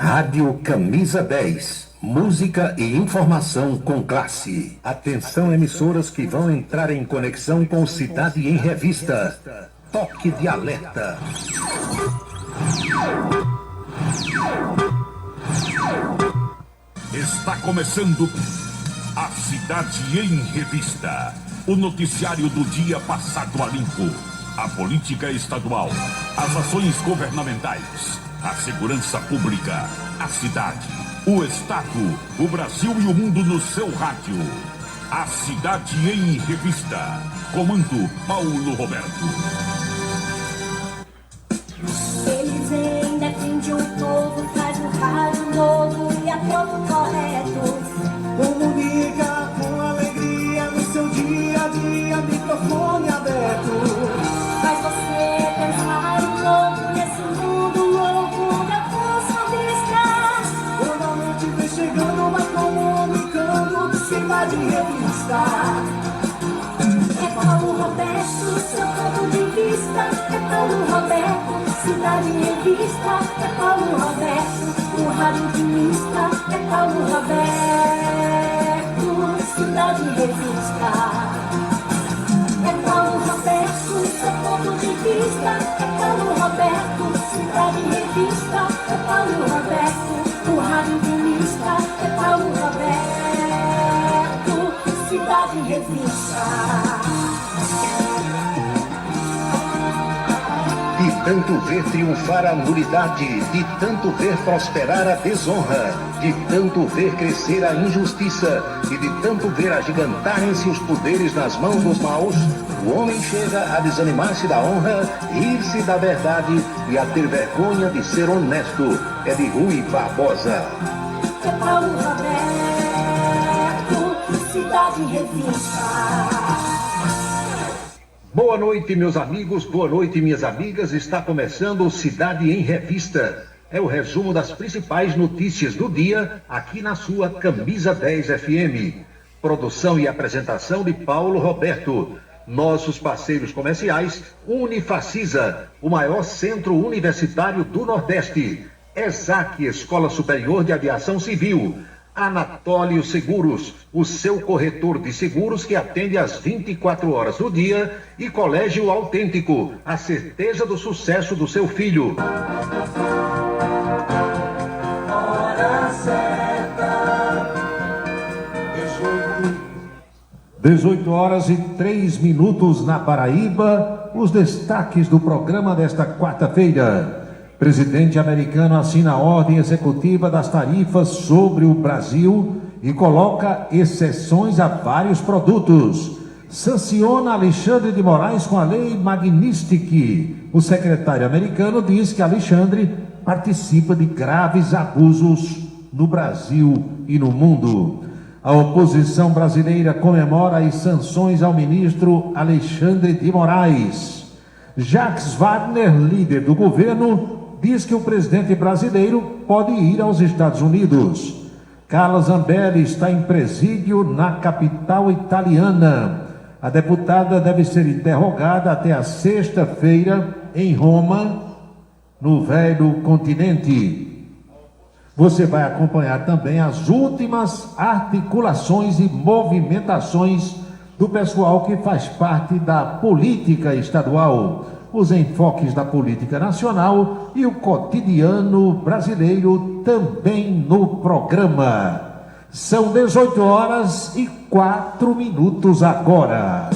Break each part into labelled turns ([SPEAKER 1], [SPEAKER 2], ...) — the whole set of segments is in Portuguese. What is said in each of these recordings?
[SPEAKER 1] Rádio Camisa 10. Música e informação com classe. Atenção, emissoras que vão entrar em conexão com Cidade em Revista. Toque de alerta.
[SPEAKER 2] Está começando a Cidade em Revista. O noticiário do dia passado a limpo. A política estadual, as ações governamentais, a segurança pública, a cidade, o estado, o Brasil e o mundo no seu rádio. A Cidade em Revista. Comando Paulo Roberto.
[SPEAKER 3] Eles vêm, defende o povo, faz um rádio novo e a pouco correto.
[SPEAKER 4] Comunica com alegria no seu dia a dia, microfone aberto.
[SPEAKER 3] Faz você pensar um pouco nesse mundo louco da função de estar.
[SPEAKER 4] Toda noite vem chegando, vai comunicando, Cidade em Revista.
[SPEAKER 3] É Paulo Roberto, seu ponto de vista. É Paulo Roberto, Cidade em Revista. É Paulo Roberto, o rádio de mista. É Paulo Roberto, Cidade em Revista. É Paulo Roberto, seu ponto de vista. É Paulo Roberto, Cidade em Revista. É Paulo Roberto, o rádio de mista. É Paulo Roberto, Cidade em Revista.
[SPEAKER 1] De tanto ver triunfar a nulidade, de tanto ver prosperar a desonra, de tanto ver crescer a injustiça e de tanto ver agigantarem-se os poderes nas mãos dos maus, o homem chega a desanimar-se da honra, rir-se da verdade e a ter vergonha de ser honesto. É de Rui Barbosa.
[SPEAKER 3] É Paulo Roberto, Cidade em Revista.
[SPEAKER 1] Boa noite, meus amigos, boa noite, minhas amigas. Está começando o Cidade em Revista. É o resumo das principais notícias do dia aqui na sua Camisa 10 FM. Produção e apresentação de Paulo Roberto. Nossos parceiros comerciais, Unifacisa, o maior centro universitário do Nordeste. ESAC, Escola Superior de Aviação Civil. Anatólio Seguros, o seu corretor de seguros que atende às 24 horas do dia, e Colégio Autêntico, a certeza do sucesso do seu filho.
[SPEAKER 4] Hora certa,
[SPEAKER 5] 18 horas e 3 minutos na Paraíba. Os destaques do programa desta quarta-feira. Presidente americano assina a ordem executiva das tarifas sobre o Brasil e coloca exceções a vários produtos. Sanciona Alexandre de Moraes com a lei Magnitsky. O secretário americano diz que Alexandre participa de graves abusos no Brasil e no mundo. A oposição brasileira comemora as sanções ao ministro Alexandre de Moraes. Jacques Wagner, líder do governo, diz que o presidente brasileiro pode ir aos Estados Unidos. Carla Zambelli está em presídio na capital italiana. A deputada deve ser interrogada até a sexta-feira em Roma, no velho continente. Você vai acompanhar também as últimas articulações e movimentações do pessoal que faz parte da política estadual, os enfoques da política nacional e o cotidiano brasileiro também no programa. São 18 horas e 4 minutos agora.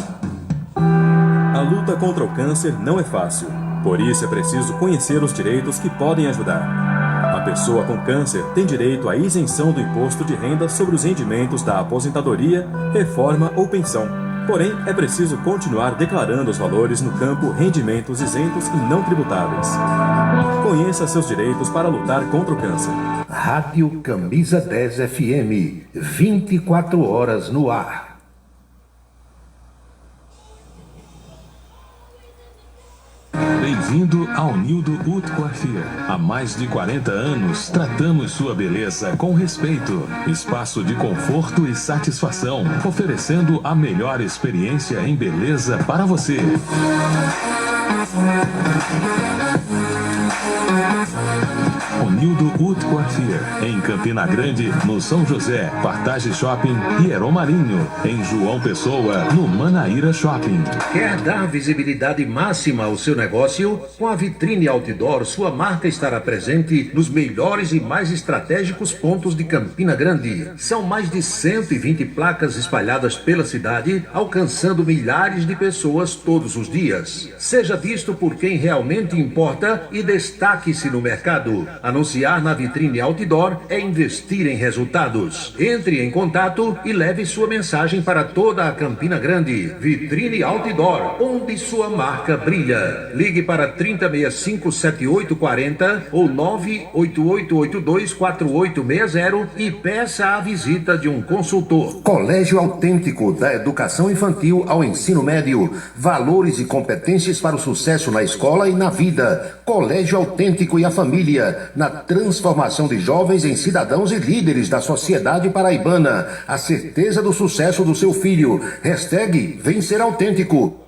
[SPEAKER 6] A luta contra o câncer não é fácil, por isso é preciso conhecer os direitos que podem ajudar. A pessoa com câncer tem direito à isenção do imposto de renda sobre os rendimentos da aposentadoria, reforma ou pensão. Porém, é preciso continuar declarando os valores no campo rendimentos isentos e não tributáveis. Conheça seus direitos para lutar contra o câncer.
[SPEAKER 1] Rádio Camisa 10 FM, 24 horas no ar.
[SPEAKER 7] Bem-vindo ao Nildo Haute Coiffure. Há mais de 40 anos, tratamos sua beleza com respeito, espaço de conforto e satisfação, oferecendo a melhor experiência em beleza para você. Onildo Wood Coiffure, em Campina Grande, no São José, Partage Shopping e Heron Marinho, em João Pessoa, no Manaíra Shopping.
[SPEAKER 1] Quer dar visibilidade máxima ao seu negócio? Com a Vitrine Outdoor, sua marca estará presente nos melhores e mais estratégicos pontos de Campina Grande. São mais de 120 placas espalhadas pela cidade, alcançando milhares de pessoas todos os dias. Seja visto por quem realmente importa e destaque-se no mercado. Anunciar na Vitrine Outdoor é investir em resultados. Entre em contato e leve sua mensagem para toda a Campina Grande. Vitrine Outdoor, onde sua marca brilha. Ligue para 3065-7840 ou 988824860 e peça a visita de um consultor. Colégio Autêntico, da educação infantil ao ensino médio. Valores e competências para o sucesso na escola e na vida. Colégio Autêntico e a família, na transformação de jovens em cidadãos e líderes da sociedade paraibana. A certeza do sucesso do seu filho. Hashtag Vem Ser Autêntico.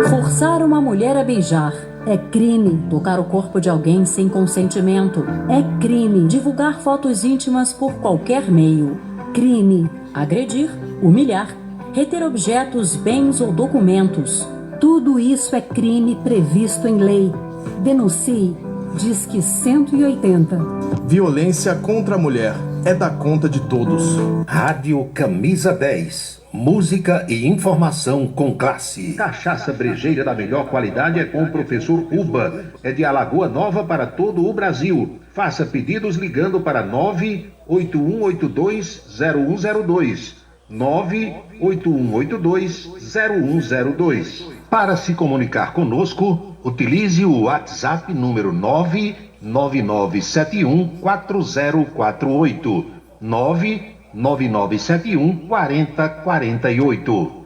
[SPEAKER 8] Forçar uma mulher a beijar é crime. Tocar o corpo de alguém sem consentimento é crime. Divulgar fotos íntimas por qualquer meio, crime. Agredir, humilhar, reter objetos, bens ou documentos, tudo isso é crime previsto em lei. Denuncie. Disque 180.
[SPEAKER 9] Violência contra a mulher é da conta de todos.
[SPEAKER 1] Rádio Camisa 10. Música e informação com classe. Cachaça brejeira da melhor qualidade é com o professor Uba. É de Alagoa Nova para todo o Brasil. Faça pedidos ligando para 981820102. 981820102. Para se comunicar conosco, utilize o WhatsApp número 999714048. 999714048.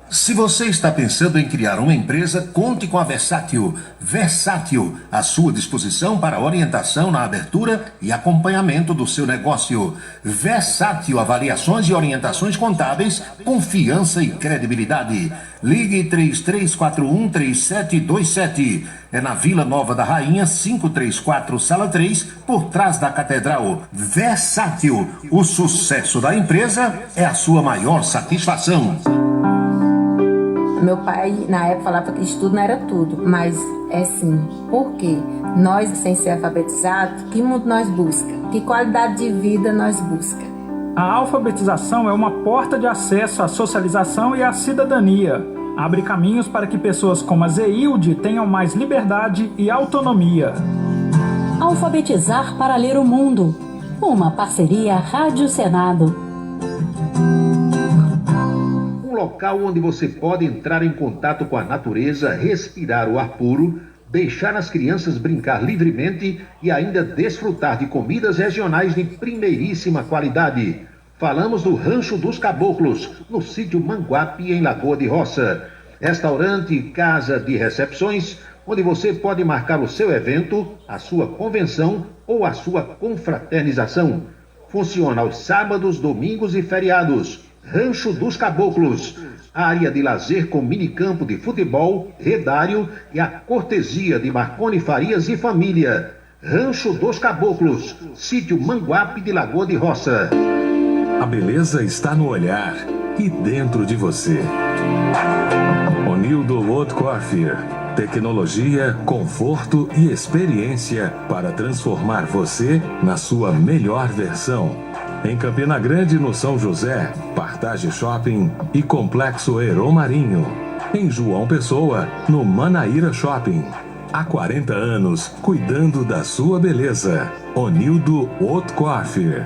[SPEAKER 1] Se você está pensando em criar uma empresa, conte com a Versátil. Versátil, à sua disposição para orientação na abertura e acompanhamento do seu negócio. Versátil, avaliações e orientações contábeis, confiança e credibilidade. Ligue 33413727. É na Vila Nova da Rainha, 534, Sala 3, por trás da Catedral. Versátil, o sucesso da empresa é a sua maior satisfação.
[SPEAKER 10] Meu pai, na época, falava que estudo não era tudo, mas é sim. Por quê? Nós, sem ser alfabetizados, que mundo nós busca? Que qualidade de vida nós busca?
[SPEAKER 11] A alfabetização é uma porta de acesso à socialização e à cidadania. Abre caminhos para que pessoas como a Zeilde tenham mais liberdade e autonomia.
[SPEAKER 8] Alfabetizar para ler o mundo. Uma parceria Rádio Senado.
[SPEAKER 1] Local onde você pode entrar em contato com a natureza, respirar o ar puro, deixar as crianças brincar livremente e ainda desfrutar de comidas regionais de primeiríssima qualidade. Falamos do Rancho dos Caboclos, no sítio Manguape, em Lagoa de Roça. Restaurante e casa de recepções, onde você pode marcar o seu evento, a sua convenção ou a sua confraternização. Funciona aos sábados, domingos e feriados. Rancho dos Caboclos, área de lazer com minicampo de futebol, redário e a cortesia de Marconi Farias e família. Rancho dos Caboclos, sítio Manguape de Lagoa de Roça.
[SPEAKER 7] A beleza está no olhar e dentro de você. Onildo Wood Coiffure. Tecnologia, conforto e experiência para transformar você na sua melhor versão. Em Campina Grande, no São José, Partage Shopping e Complexo Heron Marinho. Em João Pessoa, no Manaíra Shopping. Há 40 anos, cuidando da sua beleza. Onildo Wood Coiffure.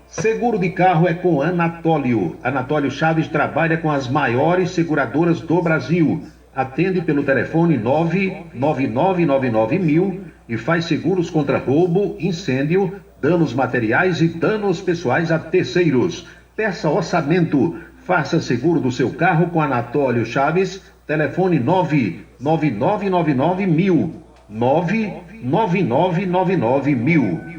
[SPEAKER 1] Seguro de carro é com Anatólio. Anatólio Chaves trabalha com as maiores seguradoras do Brasil. Atende pelo telefone 99999.000 e faz seguros contra roubo, incêndio, danos materiais e danos pessoais a terceiros. Peça orçamento. Faça seguro do seu carro com Anatólio Chaves. Telefone 99999.000. 99999.000.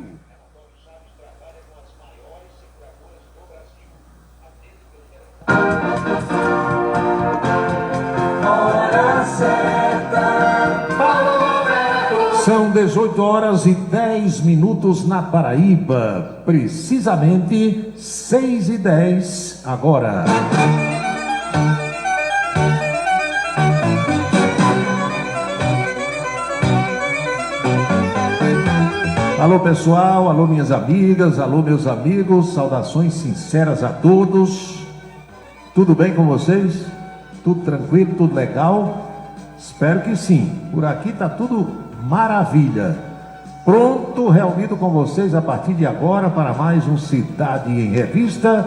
[SPEAKER 5] São 18 horas e 10 minutos na Paraíba, precisamente 6h10 agora. Alô pessoal, alô minhas amigas, alô meus amigos, saudações sinceras a todos. Tudo bem com vocês? Tudo tranquilo, tudo legal? Espero que sim. Por aqui tá tudo maravilha. Pronto, reunido com vocês a partir de agora para mais um Cidade em Revista,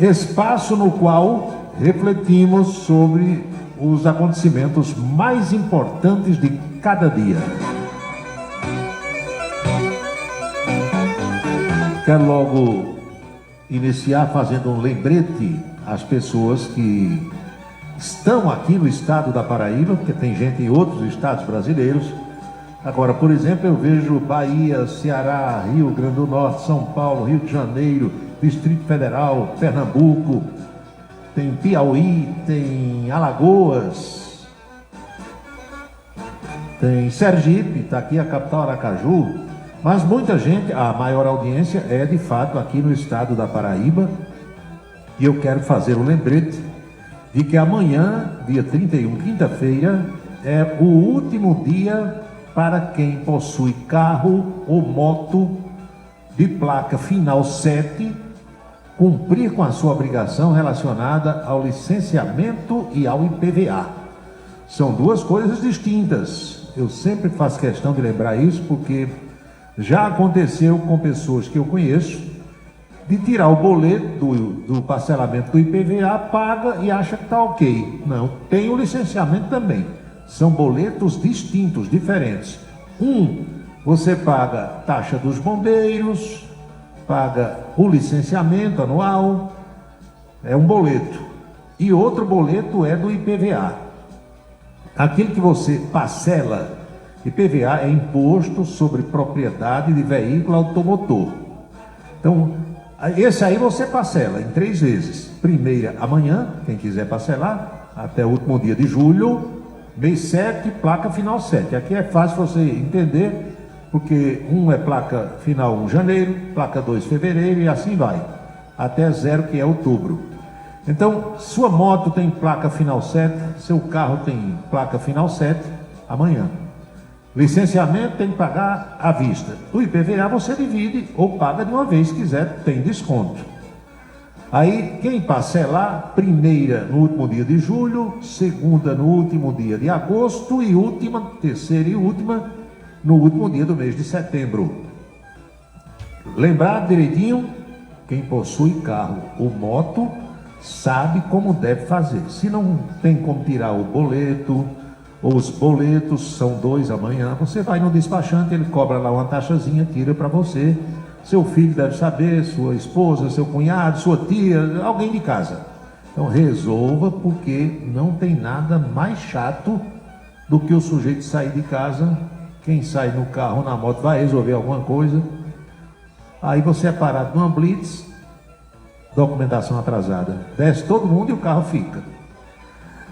[SPEAKER 5] espaço no qual refletimos sobre os acontecimentos mais importantes de cada dia. Quero logo iniciar fazendo um lembrete às pessoas que estão aqui no estado da Paraíba, porque tem gente em outros estados brasileiros. Agora, por exemplo, eu vejo Bahia, Ceará, Rio Grande do Norte, São Paulo, Rio de Janeiro, Distrito Federal, Pernambuco, tem Piauí, tem Alagoas, tem Sergipe, está aqui a capital Aracaju, mas muita gente, a maior audiência é de fato aqui no estado da Paraíba, e eu quero fazer um lembrete de que amanhã, dia 31, quinta-feira, é o último dia para quem possui carro ou moto de placa final 7, cumprir com a sua obrigação relacionada ao licenciamento e ao IPVA. São duas coisas distintas. Eu sempre faço questão de lembrar isso, porque já aconteceu com pessoas que eu conheço de tirar o boleto do parcelamento do IPVA, paga e acha que está ok. Não, tem o licenciamento também. São boletos distintos, diferentes. Você paga taxa dos bombeiros, paga o licenciamento anual, é um boleto. E outro boleto é do IPVA. Aquilo que você parcela, IPVA é Imposto sobre Propriedade de Veículo Automotor. Então, esse aí você parcela em 3 vezes. Primeira amanhã, quem quiser parcelar, até o último dia de julho, mês 7, placa final 7. Aqui é fácil você entender, porque é placa final 1 de janeiro, placa 2 de fevereiro e assim vai, até 0, que é outubro. Então, sua moto tem placa final 7, seu carro tem placa final 7, amanhã. Licenciamento tem que pagar à vista. O IPVA você divide ou paga de uma vez, se quiser, tem desconto. Aí, quem parcelar, primeira no último dia de julho, segunda no último dia de agosto e terceira e última no último dia do mês de setembro. Lembrar direitinho, quem possui carro ou moto sabe como deve fazer. Se não tem como tirar o boleto, os boletos são 2 amanhã, você vai no despachante, ele cobra lá uma taxazinha, tira para você. Seu filho deve saber, sua esposa, seu cunhado, sua tia, alguém de casa. Então resolva, porque não tem nada mais chato do que o sujeito sair de casa. Quem sai no carro ou na moto vai resolver alguma coisa, aí você é parado numa blitz, documentação atrasada, desce todo mundo e o carro fica,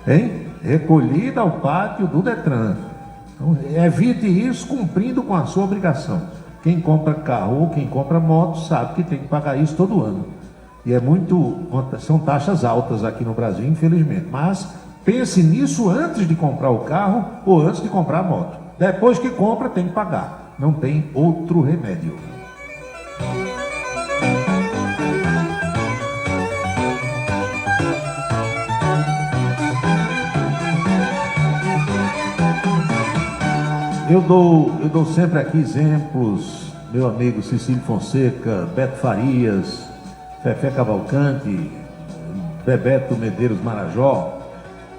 [SPEAKER 5] hein? Recolhida ao pátio do Detran. Então, evite isso cumprindo com a sua obrigação. Quem compra carro ou quem compra moto sabe que tem que pagar isso todo ano. E são taxas altas aqui no Brasil, infelizmente. Mas pense nisso antes de comprar o carro ou antes de comprar a moto. Depois que compra, tem que pagar. Não tem outro remédio. Eu dou sempre aqui exemplos, meu amigo Cecílio Fonseca, Beto Farias, Fefé Cavalcante, Bebeto Medeiros Marajó.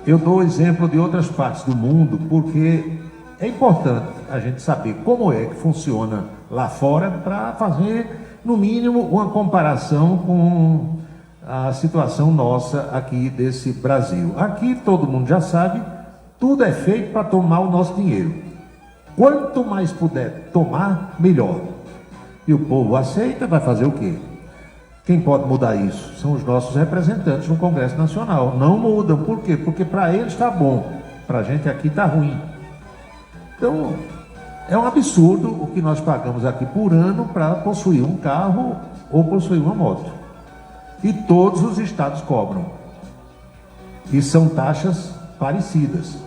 [SPEAKER 5] Eu dou exemplo de outras partes do mundo, porque é importante a gente saber como é que funciona lá fora para fazer, no mínimo, uma comparação com a situação nossa aqui desse Brasil. Aqui todo mundo já sabe, tudo é feito para tomar o nosso dinheiro. Quanto mais puder tomar, melhor. E o povo aceita, vai fazer o quê? Quem pode mudar isso? São os nossos representantes no Congresso Nacional. Não mudam. Por quê? Porque para eles está bom. Para a gente aqui está ruim. Então, É um absurdo o que nós pagamos aqui por ano para possuir um carro ou possuir uma moto. E todos os estados cobram. E são taxas parecidas.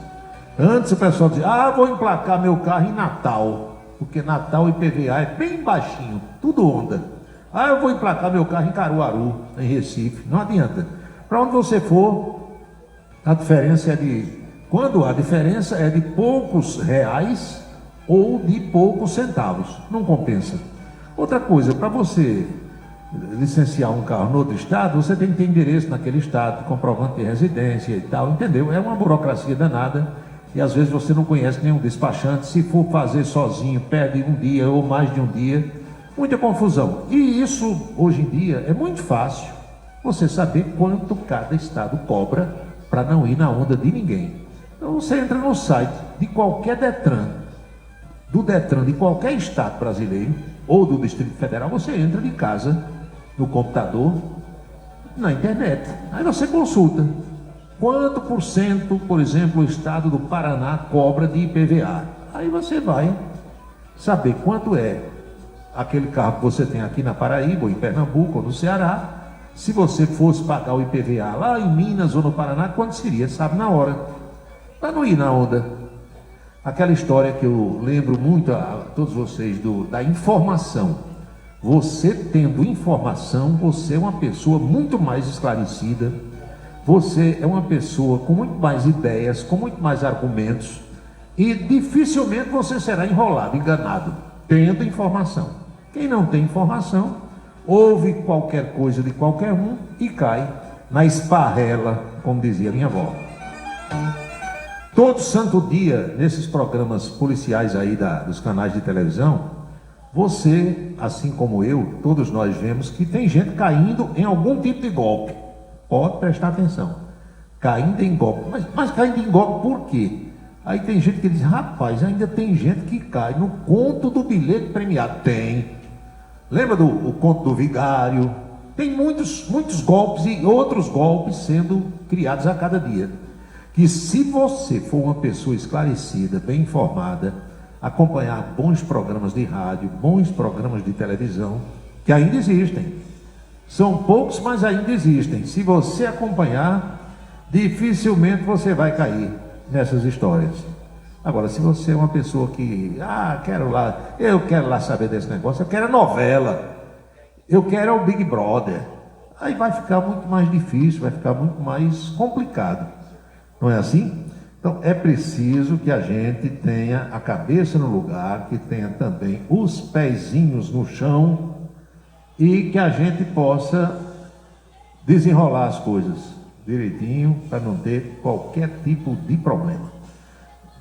[SPEAKER 5] Antes o pessoal dizia, vou emplacar meu carro em Natal, porque Natal o IPVA é bem baixinho, tudo onda. Eu vou emplacar meu carro em Caruaru, em Recife. Não adianta. Para onde você for, a diferença é quando a diferença é de poucos reais ou de poucos centavos. Não compensa. Outra coisa, para você licenciar um carro no outro estado, você tem que ter endereço naquele estado, comprovante de residência e tal, entendeu? É uma burocracia danada e às vezes você não conhece nenhum despachante. Se for fazer sozinho, perde um dia ou mais de um dia, muita confusão. E isso, hoje em dia, é muito fácil você saber quanto cada estado cobra para não ir na onda de ninguém. Então você entra no site de qualquer Detran, do Detran de qualquer estado brasileiro ou do Distrito Federal, você entra de casa, no computador, na internet. Aí você consulta quanto por cento, por exemplo, o estado do Paraná cobra de IPVA. Aí você vai saber quanto é aquele carro que você tem aqui na Paraíba, ou em Pernambuco, ou no Ceará. Se você fosse pagar o IPVA lá em Minas ou no Paraná, quanto seria? Sabe na hora. Para não ir na onda. Aquela história que eu lembro muito a todos vocês da informação. Você tendo informação, você é uma pessoa muito mais esclarecida, você é uma pessoa com muito mais ideias, com muito mais argumentos, e dificilmente você será enrolado, enganado, tendo informação. Quem não tem informação, ouve qualquer coisa de qualquer um e cai na esparrela, como dizia minha avó. Todo santo dia, nesses programas policiais aí dos canais de televisão, você, assim como eu, todos nós vemos que tem gente caindo em algum tipo de golpe. Pode prestar atenção. Caindo em golpe. Mas caindo em golpe por quê? Aí tem gente que diz, rapaz, ainda tem gente que cai no conto do bilhete premiado. Tem. Lembra do conto do vigário? Tem muitos golpes e outros golpes sendo criados a cada dia. Que se você for uma pessoa esclarecida, bem informada, acompanhar bons programas de rádio, bons programas de televisão, que ainda existem. São poucos, mas ainda existem. Se você acompanhar, dificilmente você vai cair nessas histórias. Agora, se você é uma pessoa que, eu quero lá saber desse negócio, eu quero a novela, eu quero o Big Brother, aí vai ficar muito mais difícil, vai ficar muito mais complicado. Não é assim? Então, é preciso que a gente tenha a cabeça no lugar, que tenha também os pezinhos no chão e que a gente possa desenrolar as coisas direitinho para não ter qualquer tipo de problema.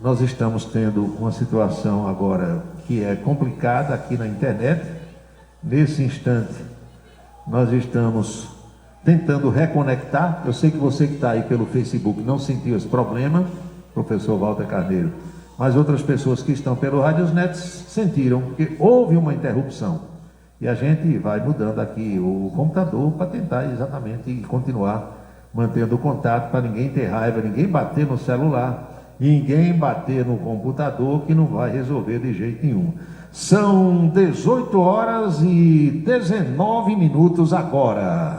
[SPEAKER 5] Nós estamos tendo uma situação agora que é complicada aqui na internet. Nesse instante, nós estamos tentando reconectar. Eu sei que você que está aí pelo Facebook não sentiu esse problema, professor Walter Carneiro, mas outras pessoas que estão pelo Radiosnet sentiram, porque houve uma interrupção. E a gente vai mudando aqui o computador para tentar exatamente continuar mantendo o contato, para ninguém ter raiva, ninguém bater no celular, ninguém bater no computador, que não vai resolver de jeito nenhum. São 18 horas e 19 minutos agora.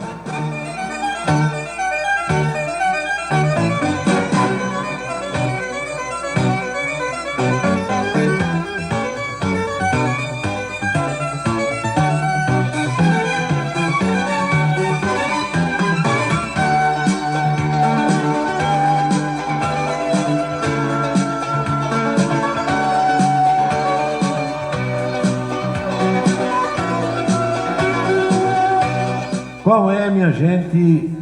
[SPEAKER 5] Qual é, minha gente,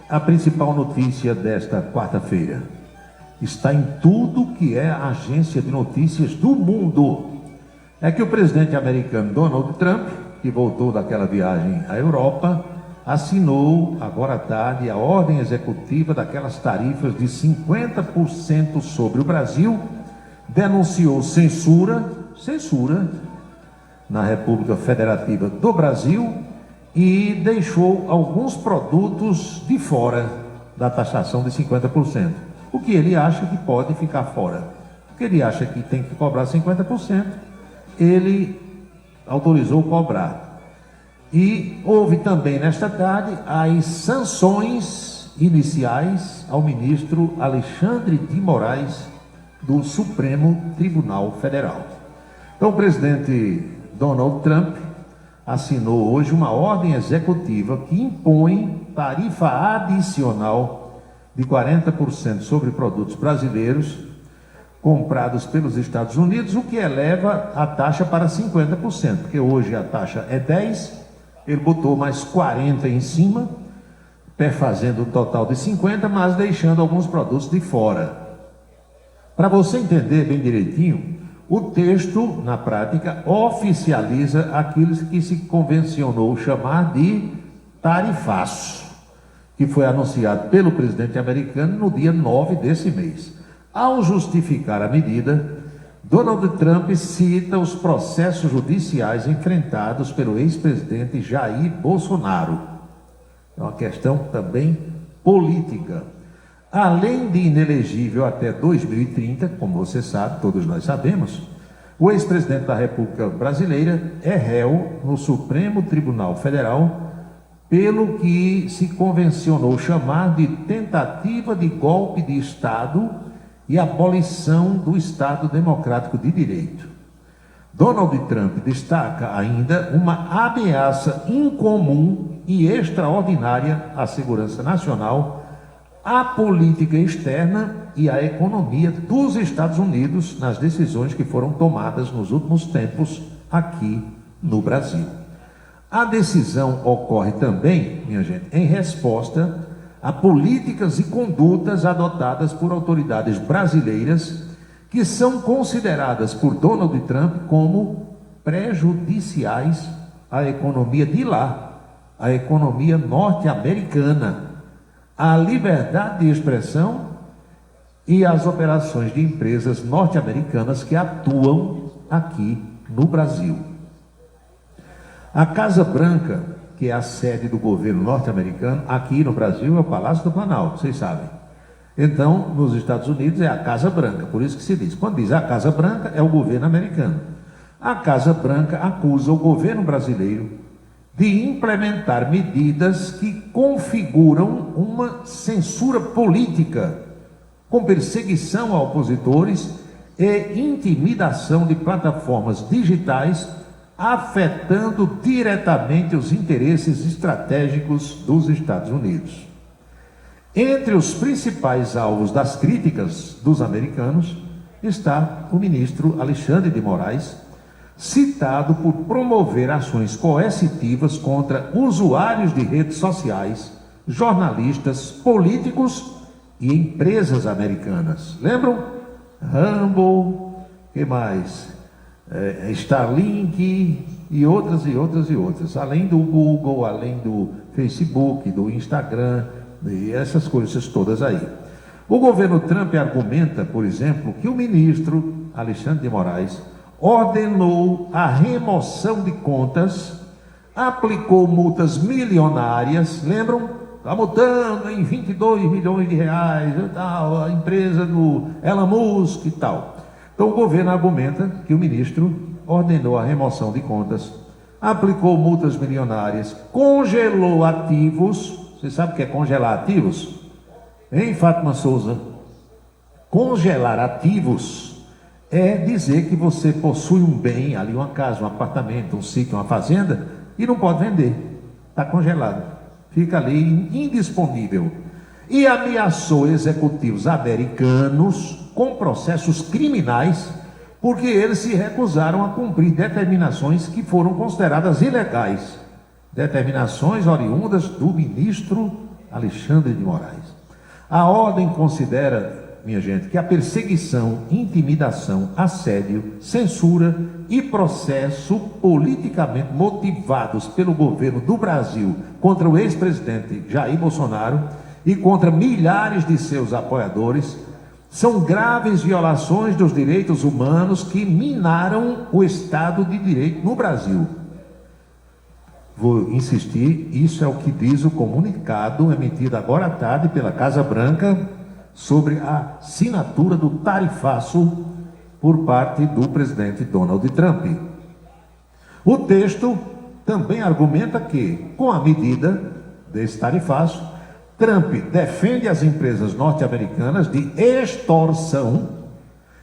[SPEAKER 5] a principal notícia desta quarta-feira? Está em tudo que é a agência de notícias do mundo. É que o presidente americano Donald Trump, que voltou daquela viagem à Europa, assinou agora à tarde a ordem executiva daquelas tarifas de 50% sobre o Brasil, denunciou censura na República Federativa do Brasil e deixou alguns produtos de fora da taxação de 50%. O que ele acha que pode ficar fora. porque ele acha que tem que cobrar 50%, ele autorizou cobrar. E houve também nesta tarde as sanções iniciais ao ministro Alexandre de Moraes do Supremo Tribunal Federal. Então o presidente Donald Trump assinou hoje uma ordem executiva que impõe tarifa adicional de 40% sobre produtos brasileiros comprados pelos Estados Unidos, o que eleva a taxa para 50%, porque hoje a taxa é 10%, ele botou mais 40% em cima, fazendo um total de 50%, mas deixando alguns produtos de fora. Para você entender bem direitinho, o texto, na prática, oficializa aquilo que se convencionou chamar de tarifaço, que foi anunciado pelo presidente americano no dia 9 desse mês. Ao justificar a medida, Donald Trump cita os processos judiciais enfrentados pelo ex-presidente Jair Bolsonaro. É uma questão também política. Além de inelegível até 2030, como você sabe, todos nós sabemos, o ex-presidente da República Brasileira é réu no Supremo Tribunal Federal pelo que se convencionou chamar de tentativa de golpe de Estado e abolição do Estado Democrático de Direito. Donald Trump destaca ainda uma ameaça incomum e extraordinária à segurança nacional, à política externa e à economia dos Estados Unidos nas decisões que foram tomadas nos últimos tempos aqui no Brasil. A decisão ocorre também, minha gente, em resposta a políticas e condutas adotadas por autoridades brasileiras que são consideradas por Donald Trump como prejudiciais à economia de lá, à economia norte-americana, à liberdade de expressão e às operações de empresas norte-americanas que atuam aqui no Brasil. A Casa Branca, que é a sede do governo norte-americano, aqui no Brasil é o Palácio do Planalto, vocês sabem. Então, nos Estados Unidos é a Casa Branca, por isso que se diz. Quando diz a Casa Branca, é o governo americano. A Casa Branca acusa o governo brasileiro de implementar medidas que configuram uma censura política, com perseguição a opositores e intimidação de plataformas digitais, afetando diretamente os interesses estratégicos dos Estados Unidos. Entre os principais alvos das críticas dos americanos está o ministro Alexandre de Moraes, citado por promover ações coercitivas contra usuários de redes sociais, jornalistas, políticos e empresas americanas. Lembram? Rumble, que mais? Starlink e outras, além do Google, além do Facebook, do Instagram e essas coisas todas aí. O governo Trump argumenta, por exemplo, que o ministro Alexandre de Moraes ordenou a remoção de contas, aplicou multas milionárias, lembram? Está multando em 22 milhões de reais, tal, a empresa do Elon Musk e tal. Então o governo argumenta que o ministro ordenou a remoção de contas, aplicou multas milionárias, congelou ativos. Você sabe o que é congelar ativos? Hein, Fátima Souza? Congelar ativos é dizer que você possui um bem, ali uma casa, um apartamento, um sítio, uma fazenda, e não pode vender. Está congelado. Fica ali indisponível. E ameaçou executivos americanos com processos criminais, porque eles se recusaram a cumprir determinações que foram consideradas ilegais. Determinações oriundas do ministro Alexandre de Moraes. A ordem considera, minha gente, que a perseguição, intimidação, assédio, censura e processo politicamente motivados pelo governo do Brasil contra o ex-presidente Jair Bolsonaro e contra milhares de seus apoiadores são graves violações dos direitos humanos que minaram o Estado de Direito no Brasil. Vou insistir, isso é o que diz o comunicado emitido agora à tarde pela Casa Branca sobre a assinatura do tarifaço por parte do presidente Donald Trump. O texto também argumenta que, com a medida desse tarifaço, Trump defende as empresas norte-americanas de extorsão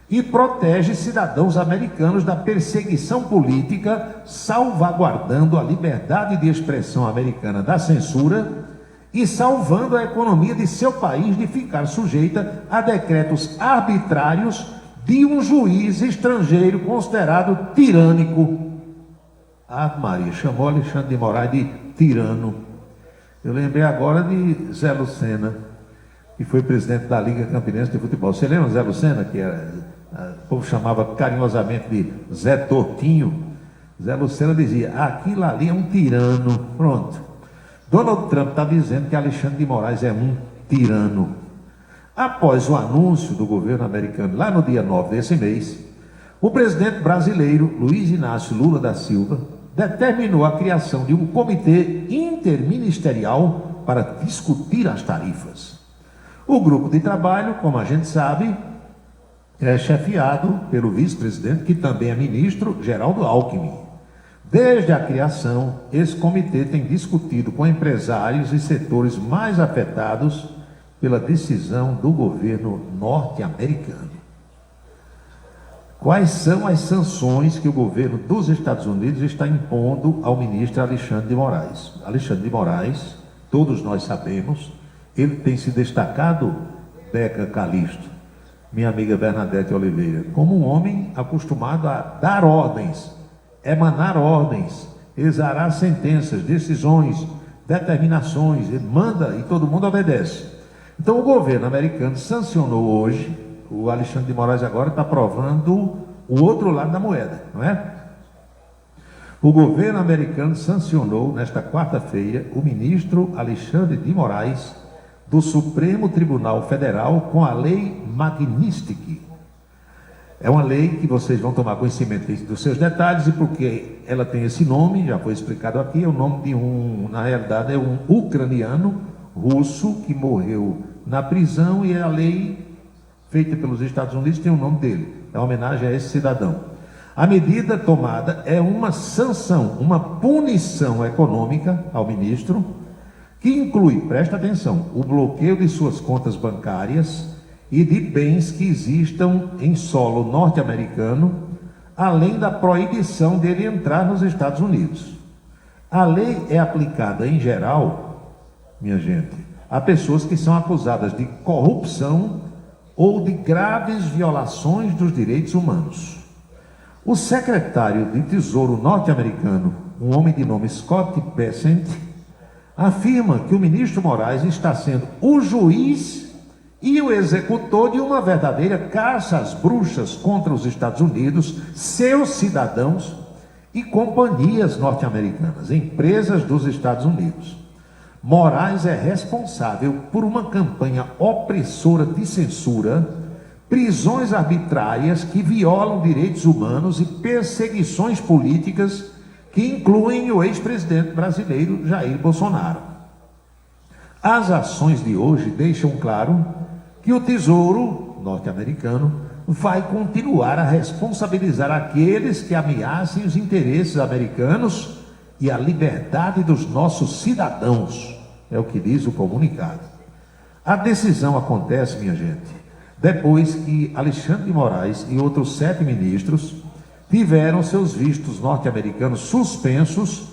[SPEAKER 5] e protege cidadãos americanos da perseguição política, salvaguardando a liberdade de expressão americana da censura e salvando a economia de seu país de ficar sujeita a decretos arbitrários de um juiz estrangeiro considerado tirânico. Maria, chamou Alexandre de Moraes de tirano. Eu lembrei agora de Zé Lucena, que foi presidente da Liga Campinense de Futebol. Você lembra Zé Lucena, que o povo chamava carinhosamente de Zé Tortinho? Zé Lucena dizia, aquilo ali é um tirano. Pronto. Donald Trump está dizendo que Alexandre de Moraes é um tirano. Após o anúncio do governo americano, lá no dia 9 desse mês, o presidente brasileiro, Luiz Inácio Lula da Silva, determinou a criação de um comitê interministerial para discutir as tarifas. O grupo de trabalho, como a gente sabe, é chefiado pelo vice-presidente, que também é ministro, Geraldo Alckmin. Desde a criação, esse comitê tem discutido com empresários e setores mais afetados pela decisão do governo norte-americano. Quais são as sanções que o governo dos Estados Unidos está impondo ao ministro Alexandre de Moraes? Alexandre de Moraes, todos nós sabemos, ele tem se destacado, Beca Calixto, minha amiga Bernadette Oliveira, como um homem acostumado a dar ordens, emanar ordens, exarar sentenças, decisões, determinações, ele manda e todo mundo obedece. Então o governo americano sancionou hoje, o Alexandre de Moraes agora está provando o outro lado da moeda, não é? O governo americano sancionou nesta quarta-feira o ministro Alexandre de Moraes do Supremo Tribunal Federal com a Lei Magnitsky. É uma lei que vocês vão tomar conhecimento dos seus detalhes, e porque ela tem esse nome, já foi explicado aqui, é o nome de na realidade é um ucraniano russo que morreu na prisão, e a lei feita pelos Estados Unidos tem o nome dele, é uma homenagem a esse cidadão. A medida tomada é uma sanção, uma punição econômica ao ministro, que inclui, presta atenção, o bloqueio de suas contas bancárias e de bens que existam em solo norte-americano, além da proibição dele entrar nos Estados Unidos. A lei é aplicada em geral, minha gente, a pessoas que são acusadas de corrupção ou de graves violações dos direitos humanos. O secretário de Tesouro norte-americano, um homem de nome Scott Bessent, afirma que o ministro Moraes está sendo o juiz e o executor de uma verdadeira caça às bruxas contra os Estados Unidos, seus cidadãos e companhias norte-americanas, empresas dos Estados Unidos. Moraes é responsável por uma campanha opressora de censura, prisões arbitrárias que violam direitos humanos e perseguições políticas que incluem o ex-presidente brasileiro Jair Bolsonaro. As ações de hoje deixam claro que o Tesouro norte-americano vai continuar a responsabilizar aqueles que ameacem os interesses americanos e a liberdade dos nossos cidadãos, é o que diz o comunicado. A decisão acontece, minha gente, depois que Alexandre de Moraes e outros 7 ministros tiveram seus vistos norte-americanos suspensos,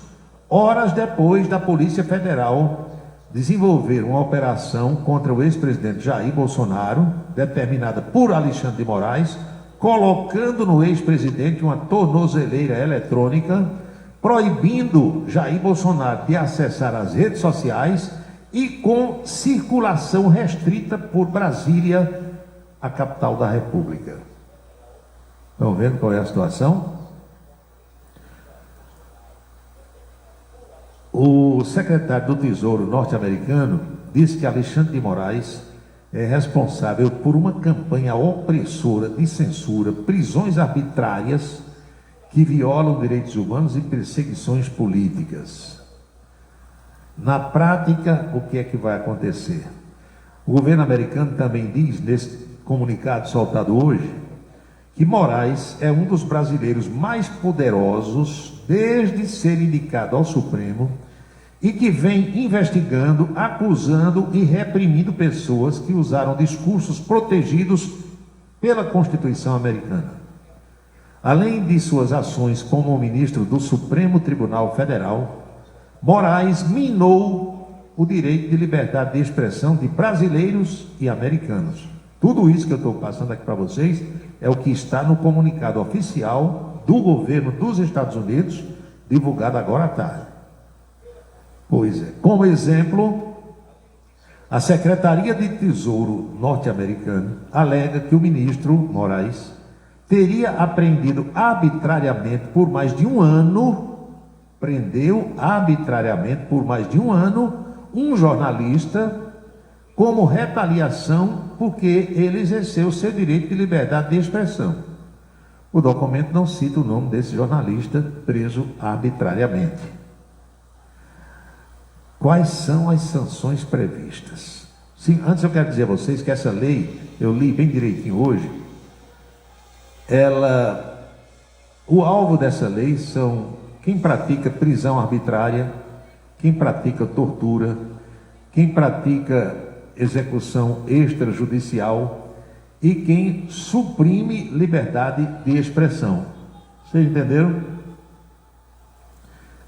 [SPEAKER 5] horas depois da Polícia Federal desenvolver uma operação contra o ex-presidente Jair Bolsonaro, determinada por Alexandre de Moraes, colocando no ex-presidente uma tornozeleira eletrônica, proibindo Jair Bolsonaro de acessar as redes sociais e com circulação restrita por Brasília, a capital da República. Estão vendo qual é a situação? O secretário do Tesouro norte-americano disse que Alexandre de Moraes é responsável por uma campanha opressora de censura, prisões arbitrárias que violam direitos humanos e perseguições políticas. Na prática, o que é que vai acontecer? O governo americano também diz, nesse comunicado soltado hoje, que Moraes é um dos brasileiros mais poderosos desde ser indicado ao Supremo e que vem investigando, acusando e reprimindo pessoas que usaram discursos protegidos pela Constituição americana. Além de suas ações como ministro do Supremo Tribunal Federal, Moraes minou o direito de liberdade de expressão de brasileiros e americanos. Tudo isso que eu estou passando aqui para vocês é o que está no comunicado oficial do governo dos Estados Unidos, divulgado agora à tarde. Pois é, como exemplo, a Secretaria de Tesouro norte-americana alega que o ministro Moraes teria apreendido arbitrariamente por mais de um ano, prendeu arbitrariamente por mais de um ano um jornalista como retaliação porque ele exerceu seu direito de liberdade de expressão. O documento não cita o nome desse jornalista preso arbitrariamente. Quais são as sanções previstas? Sim, antes eu quero dizer a vocês que essa lei, eu li bem direitinho hoje, o alvo dessa lei são quem pratica prisão arbitrária, quem pratica tortura, quem pratica execução extrajudicial e quem suprime liberdade de expressão. Vocês entenderam?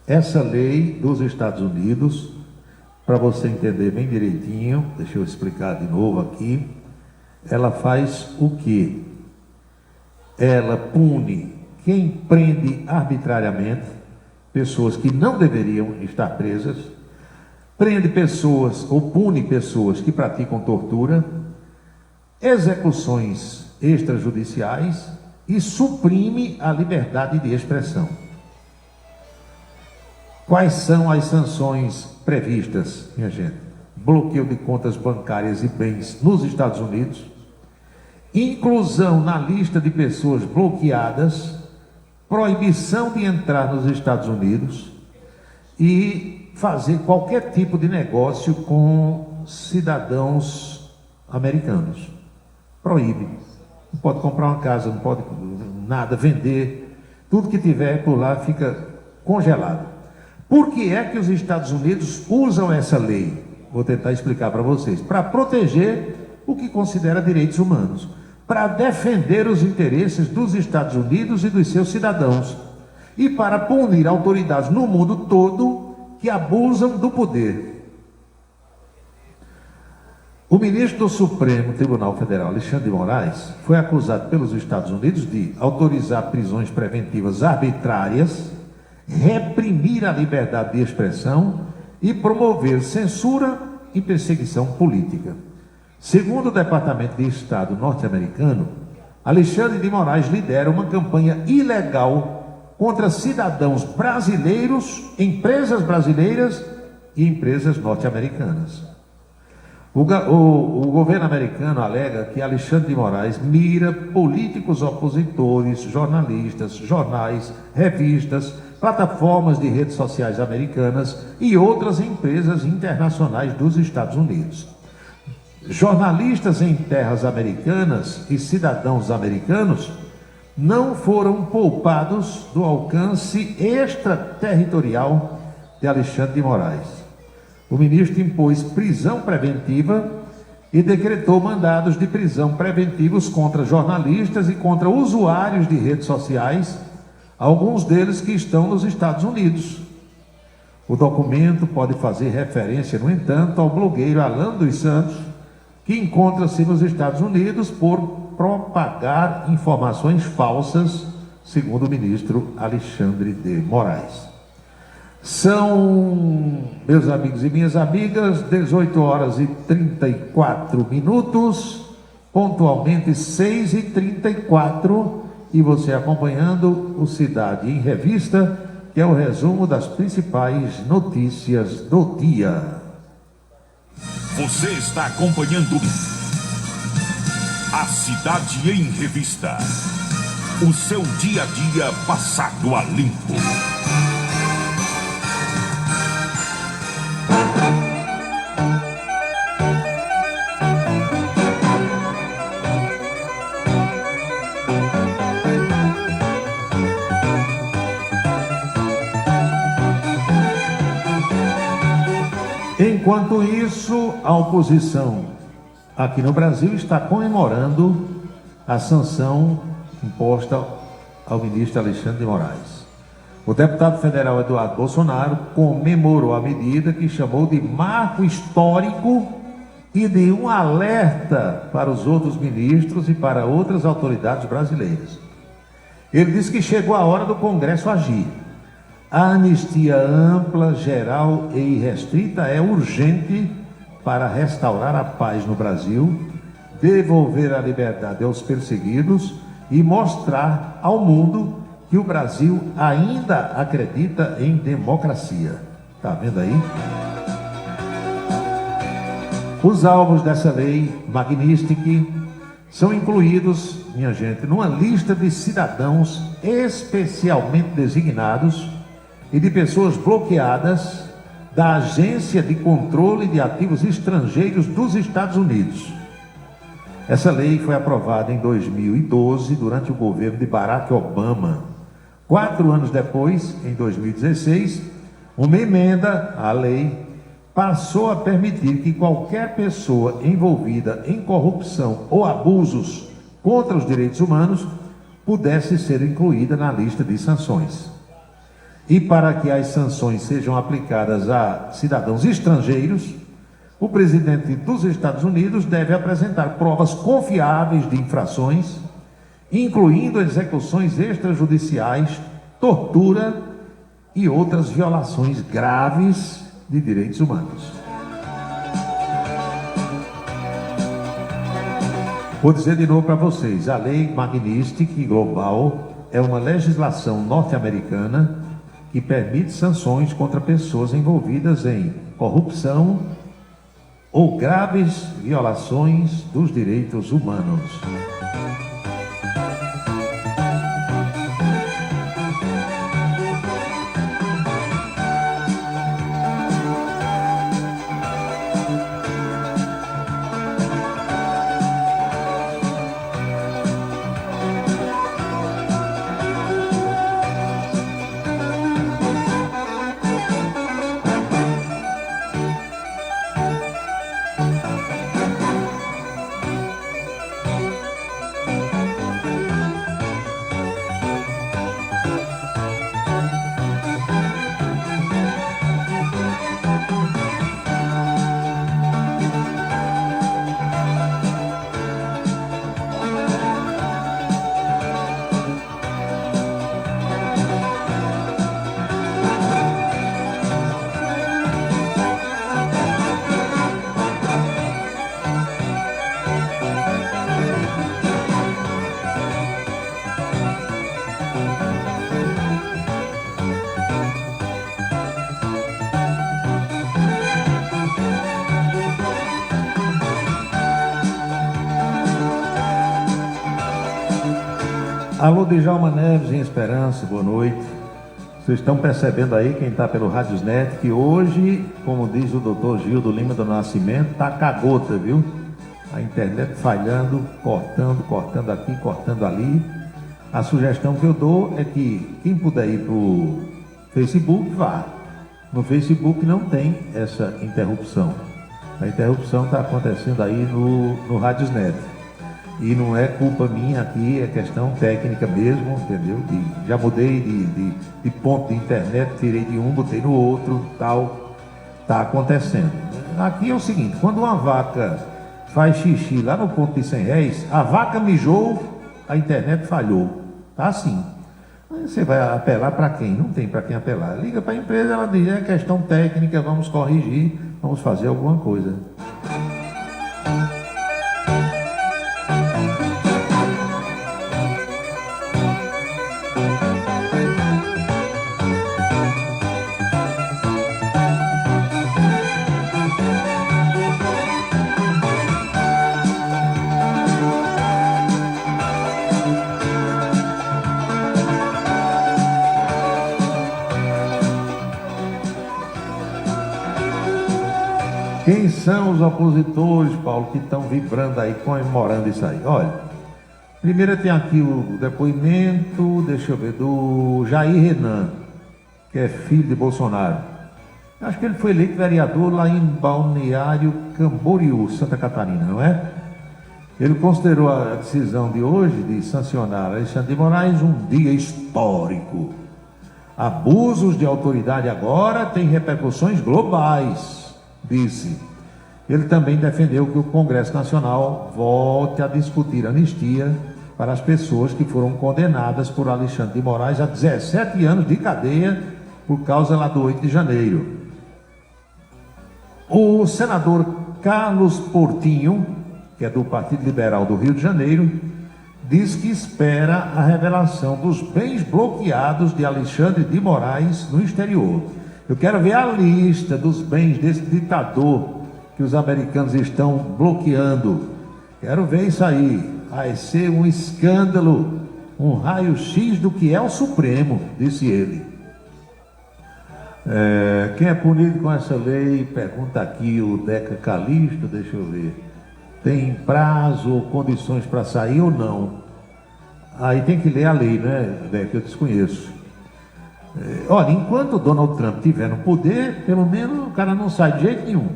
[SPEAKER 5] Essa lei dos Estados Unidos, para você entender bem direitinho, deixa eu explicar de novo aqui, ela faz o quê? Ela pune quem prende arbitrariamente pessoas que não deveriam estar presas, prende pessoas ou pune pessoas que praticam tortura, execuções extrajudiciais e suprime a liberdade de expressão. Quais são as sanções previstas, minha gente? Bloqueio de contas bancárias e bens nos Estados Unidos, inclusão na lista de pessoas bloqueadas, proibição de entrar nos Estados Unidos e fazer qualquer tipo de negócio com cidadãos americanos. Proíbe. Não pode comprar uma casa, não pode nada, vender. Tudo que tiver por lá fica congelado. Por que é que os Estados Unidos usam essa lei? Vou tentar explicar para vocês. Para proteger o que considera direitos humanos. Para defender os interesses dos Estados Unidos e dos seus cidadãos. E para punir autoridades no mundo todo que abusam do poder. O ministro do Supremo Tribunal Federal, Alexandre de Moraes, foi acusado pelos Estados Unidos de autorizar prisões preventivas arbitrárias, reprimir a liberdade de expressão e promover censura e perseguição política. Segundo o Departamento de Estado norte-americano, Alexandre de Moraes lidera uma campanha ilegal contra cidadãos brasileiros, empresas brasileiras e empresas norte-americanas. O governo americano alega que Alexandre de Moraes mira políticos opositores, jornalistas, jornais, revistas, plataformas de redes sociais americanas e outras empresas internacionais dos Estados Unidos. Jornalistas em terras americanas e cidadãos americanos não foram poupados do alcance extraterritorial de Alexandre de Moraes. O ministro impôs prisão preventiva e decretou mandados de prisão preventivos contra jornalistas e contra usuários de redes sociais, alguns deles que estão nos Estados Unidos. O documento pode fazer referência, no entanto, ao blogueiro Alan dos Santos, que encontra-se nos Estados Unidos por propagar informações falsas, segundo o ministro Alexandre de Moraes. São, meus amigos e minhas amigas, 18 horas e 34 minutos, pontualmente 6h34, e você acompanhando o Cidade em Revista, que é o resumo das principais notícias do dia.
[SPEAKER 2] Você está acompanhando a Cidade em Revista. O seu dia a dia passado a limpo.
[SPEAKER 5] Enquanto isso, a oposição aqui no Brasil está comemorando a sanção imposta ao ministro Alexandre de Moraes. O deputado federal Eduardo Bolsonaro comemorou a medida, que chamou de marco histórico e de um alerta para os outros ministros e para outras autoridades brasileiras. Ele disse que chegou a hora do Congresso agir. A anistia ampla, geral e irrestrita é urgente para restaurar a paz no Brasil, devolver a liberdade aos perseguidos e mostrar ao mundo que o Brasil ainda acredita em democracia. Tá vendo aí? Os alvos dessa lei Magnitsky são incluídos, minha gente, numa lista de cidadãos especialmente designados e de pessoas bloqueadas da Agência de Controle de Ativos Estrangeiros dos Estados Unidos. Essa lei foi aprovada em 2012, durante o governo de Barack Obama. 4 anos depois, em 2016, uma emenda à lei passou a permitir que qualquer pessoa envolvida em corrupção ou abusos contra os direitos humanos pudesse ser incluída na lista de sanções. E para que as sanções sejam aplicadas a cidadãos estrangeiros, o presidente dos Estados Unidos deve apresentar provas confiáveis de infrações, incluindo execuções extrajudiciais, tortura e outras violações graves de direitos humanos. Vou dizer de novo para vocês, a Lei Magnitsky Global é uma legislação norte-americana que permite sanções contra pessoas envolvidas em corrupção ou graves violações dos direitos humanos. Alô, Djalma Neves em Esperança, boa noite. Vocês estão percebendo aí, quem está pelo Radiosnet, que hoje, como diz o doutor Gildo Lima do Nascimento, tá cagota, viu? A internet falhando, cortando aqui, cortando ali. A sugestão que eu dou é que quem puder ir pro Facebook, vá. No Facebook não tem essa interrupção. A interrupção está acontecendo aí no Radiosnet. E não é culpa minha aqui, é questão técnica mesmo, entendeu? Já mudei de ponto de internet, tirei de um, botei no outro, tal. Tá acontecendo. Aqui é o seguinte, quando uma vaca faz xixi lá no ponto de 100 réis, a vaca mijou, a internet falhou. Tá assim. Aí você vai apelar para quem? Não tem para quem apelar. Liga para a empresa, ela diz, é questão técnica, vamos corrigir, vamos fazer alguma coisa. Quem são os opositores, Paulo, que estão vibrando aí, comemorando isso aí? Olha, primeiro tem aqui o depoimento, deixa eu ver, do Jair Renan, que é filho de Bolsonaro. Acho que ele foi eleito vereador lá em Balneário Camboriú, Santa Catarina, não é? Ele considerou a decisão de hoje de sancionar Alexandre de Moraes um dia histórico. Abusos de autoridade agora têm repercussões globais, disse. Ele também defendeu que o Congresso Nacional volte a discutir anistia para as pessoas que foram condenadas por Alexandre de Moraes a 17 anos de cadeia por causa lá do 8 de janeiro. O senador Carlos Portinho, que é do Partido Liberal do Rio de Janeiro, diz que espera a revelação dos bens bloqueados de Alexandre de Moraes no exterior. Eu quero ver a lista dos bens desse ditador que os americanos estão bloqueando. Quero ver isso aí. Vai ser um escândalo, um raio-x do que é o Supremo, disse ele. Quem é punido com essa lei? Pergunta aqui o Deca Calixto, deixa eu ver. Tem prazo ou condições para sair ou não? Aí tem que ler a lei, né, Deca? Eu desconheço. Olha, enquanto o Donald Trump estiver no poder, pelo menos o cara não sai de jeito nenhum.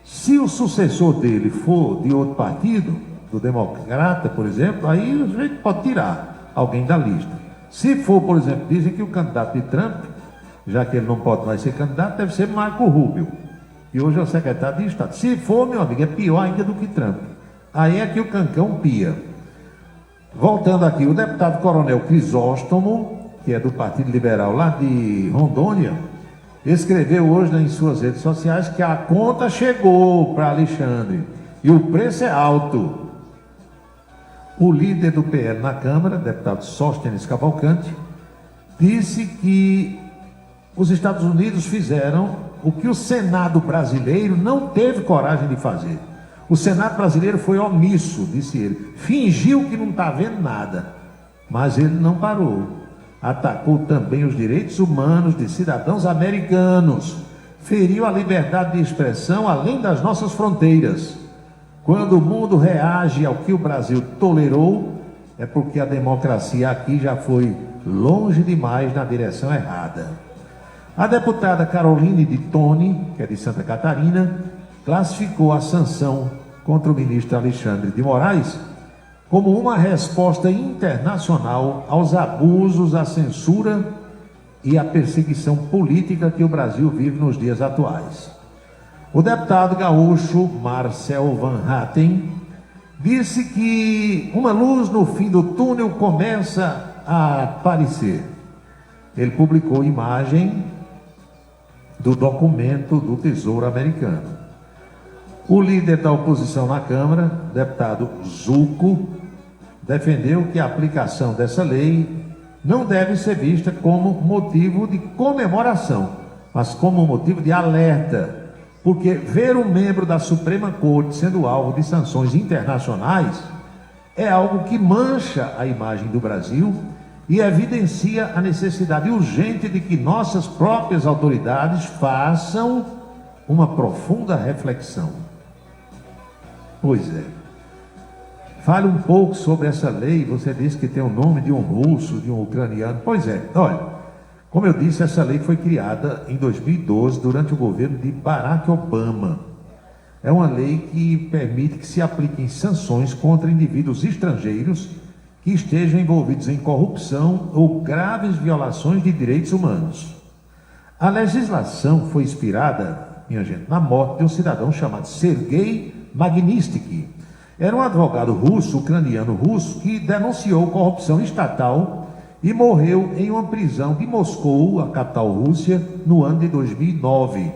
[SPEAKER 5] Se o sucessor dele for de outro partido, do Democrata, por exemplo, aí a gente pode tirar alguém da lista. Se for, por exemplo, dizem que o candidato de Trump, já que ele não pode mais ser candidato, deve ser Marco Rubio, que hoje é o secretário de Estado. Se for, meu amigo, é pior ainda do que Trump. Aí é que o cancão pia. Voltando aqui, o deputado Coronel Crisóstomo, que é do Partido Liberal lá de Rondônia, escreveu hoje em suas redes sociais que a conta chegou para Alexandre e o preço é alto. O líder do PL na Câmara, deputado Sóstenes Cavalcante, disse que os Estados Unidos fizeram o que o Senado brasileiro não teve coragem de fazer. O Senado brasileiro foi omisso, disse ele, fingiu que não está vendo nada, mas ele não parou. Atacou também os direitos humanos de cidadãos americanos, feriu a liberdade de expressão além das nossas fronteiras. Quando o mundo reage ao que o Brasil tolerou, é porque a democracia aqui já foi longe demais na direção errada. A deputada Caroline de Toni, que é de Santa Catarina, classificou a sanção contra o ministro Alexandre de Moraes como uma resposta internacional aos abusos, à censura e à perseguição política que o Brasil vive nos dias atuais. O deputado gaúcho Marcel Van Hatten disse que uma luz no fim do túnel começa a aparecer. Ele publicou imagem do documento do Tesouro Americano. O líder da oposição na Câmara, deputado Zucco, defendeu que a aplicação dessa lei não deve ser vista como motivo de comemoração, mas como motivo de alerta, porque ver um membro da Suprema Corte sendo alvo de sanções internacionais é algo que mancha a imagem do Brasil e evidencia a necessidade urgente de que nossas próprias autoridades façam uma profunda reflexão. Pois é. Fale um pouco sobre essa lei. Você disse que tem o nome de um russo, de um ucraniano. Pois é, olha, como eu disse, essa lei foi criada em 2012 durante o governo de Barack Obama. É uma lei que permite que se apliquem sanções contra indivíduos estrangeiros que estejam envolvidos em corrupção ou graves violações de direitos humanos. A legislação foi inspirada, minha gente, na morte de um cidadão chamado Sergei Magnitsky. Era um advogado russo, ucraniano russo, que denunciou corrupção estatal e morreu em uma prisão de Moscou, a capital Rússia, no ano de 2009.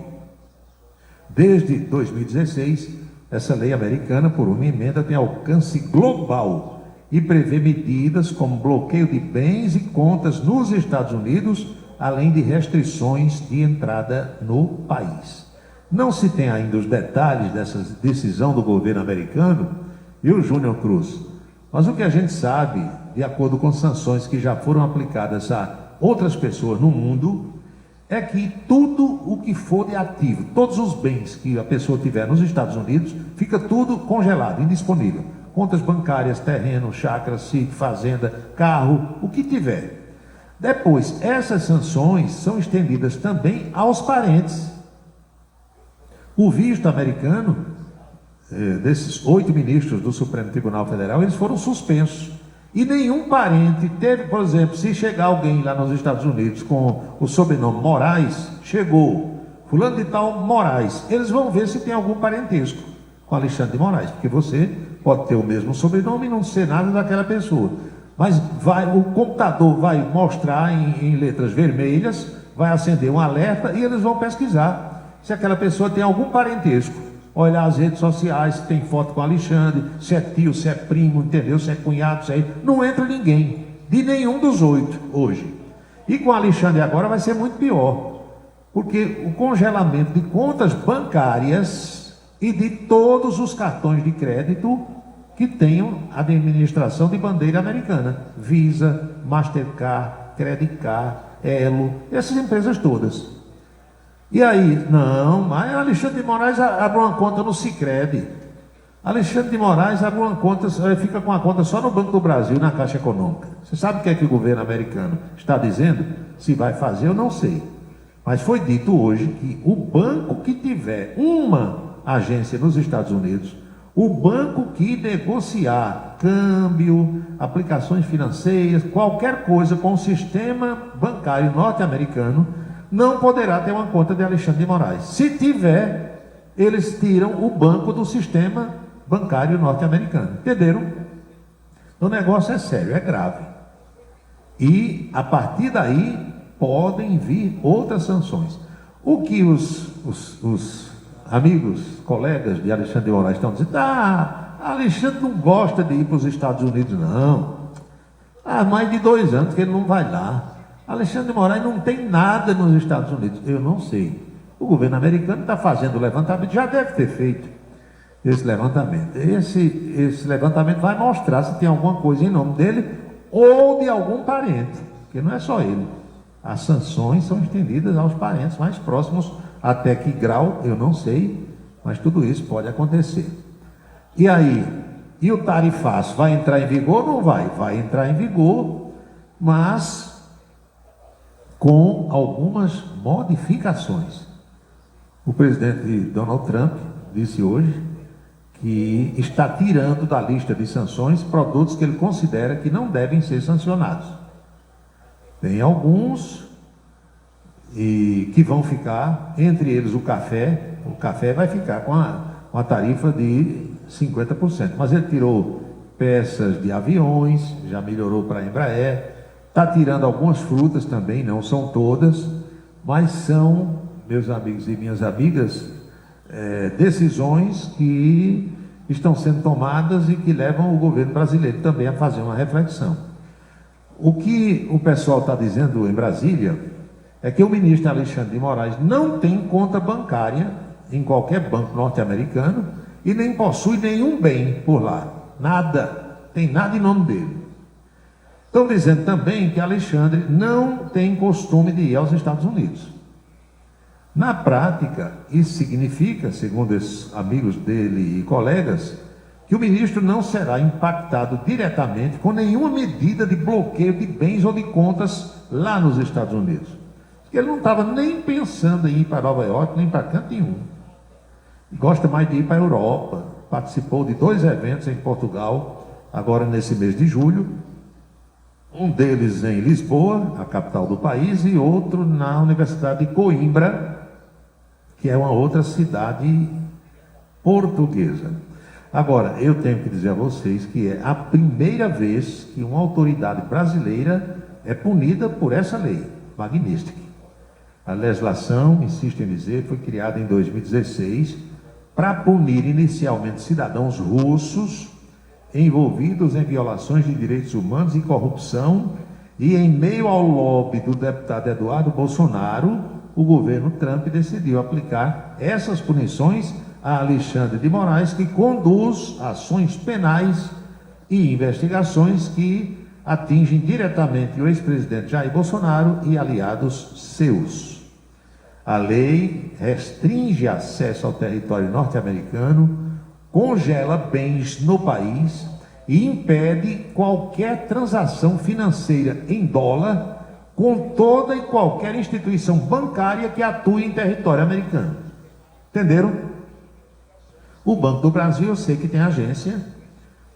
[SPEAKER 5] Desde 2016, essa lei americana, por uma emenda, tem alcance global e prevê medidas como bloqueio de bens e contas nos Estados Unidos, além de restrições de entrada no país. Não se tem ainda os detalhes dessa decisão do governo americano, e o Júnior Cruz, mas o que a gente sabe, de acordo com sanções que já foram aplicadas a outras pessoas no mundo, é que tudo o que for de ativo, todos os bens que a pessoa tiver nos Estados Unidos, fica tudo congelado, indisponível. Contas bancárias, terreno, chácara, sítio, fazenda, carro, o que tiver. Depois, essas sanções são estendidas também aos parentes. O visto americano, desses 8 ministros do Supremo Tribunal Federal, eles foram suspensos. E nenhum parente teve, por exemplo, se chegar alguém lá nos Estados Unidos com o sobrenome Moraes, chegou, fulano de tal Moraes, eles vão ver se tem algum parentesco com Alexandre de Moraes, porque você pode ter o mesmo sobrenome e não ser nada daquela pessoa. Mas o computador vai mostrar em letras vermelhas, vai acender um alerta e eles vão pesquisar se aquela pessoa tem algum parentesco. Olhar as redes sociais, se tem foto com Alexandre, se é tio, se é primo, entendeu? Se é cunhado, se é... Não entra ninguém, de nenhum dos 8 hoje. E com Alexandre agora vai ser muito pior, porque o congelamento de contas bancárias e de todos os cartões de crédito que tenham administração de bandeira americana, Visa, Mastercard, Credit Card, Elo, essas empresas todas. E aí, não, mas Alexandre de Moraes abre uma conta no Sicredi. Alexandre de Moraes abre uma conta, fica com a conta só no Banco do Brasil, na Caixa Econômica. Você sabe o que é que o governo americano está dizendo? Se vai fazer, eu não sei. Mas foi dito hoje que o banco que tiver uma agência nos Estados Unidos, o banco que negociar câmbio, aplicações financeiras, qualquer coisa com o sistema bancário norte-americano, não poderá ter uma conta de Alexandre de Moraes. Se tiver, eles tiram o banco do sistema bancário norte-americano. Entenderam? O negócio é sério, é grave. E, a partir daí, podem vir outras sanções. O que os amigos, colegas de Alexandre de Moraes estão dizendo? Alexandre não gosta de ir para os Estados Unidos, não. Há mais de 2 anos que ele não vai lá. Alexandre de Moraes não tem nada nos Estados Unidos. Eu não sei. O governo americano está fazendo o levantamento, já deve ter feito esse levantamento. Esse levantamento vai mostrar se tem alguma coisa em nome dele ou de algum parente, porque não é só ele. As sanções são estendidas aos parentes mais próximos, até que grau, eu não sei, mas tudo isso pode acontecer. E aí, e o tarifaço vai entrar em vigor ou não vai? Vai entrar em vigor, mas com algumas modificações. O presidente Donald Trump disse hoje que está tirando da lista de sanções produtos que ele considera que não devem ser sancionados. Tem alguns que vão ficar, entre eles o café vai ficar com a tarifa de 50%, mas ele tirou peças de aviões, já melhorou para a Embraer, está tirando algumas frutas também, não são todas, mas são, meus amigos e minhas amigas, decisões que estão sendo tomadas e que levam o governo brasileiro também a fazer uma reflexão. O que o pessoal está dizendo em Brasília é que o ministro Alexandre de Moraes não tem conta bancária em qualquer banco norte-americano e nem possui nenhum bem por lá, nada, tem nada em nome dele. Estão dizendo também que Alexandre não tem costume de ir aos Estados Unidos. Na prática, isso significa, segundo esses amigos dele e colegas, que o ministro não será impactado diretamente com nenhuma medida de bloqueio de bens ou de contas lá nos Estados Unidos. Ele não estava nem pensando em ir para Nova York, nem para canto nenhum. Gosta mais de ir para a Europa. Participou de 2 eventos em Portugal, agora nesse mês de julho. Um deles em Lisboa, a capital do país, e outro na Universidade de Coimbra, que é uma outra cidade portuguesa. Agora, eu tenho que dizer a vocês que é a primeira vez que uma autoridade brasileira é punida por essa lei, Magnitsky. A legislação, insisto em dizer, foi criada em 2016 para punir inicialmente cidadãos russos envolvidos em violações de direitos humanos e corrupção, e em meio ao lobby do deputado Eduardo Bolsonaro, o governo Trump decidiu aplicar essas punições a Alexandre de Moraes, que conduz ações penais e investigações que atingem diretamente o ex-presidente Jair Bolsonaro e aliados seus. A lei restringe acesso ao território norte-americano, congela bens no país e impede qualquer transação financeira em dólar com toda e qualquer instituição bancária que atue em território americano. Entenderam? O Banco do Brasil, eu sei que tem agência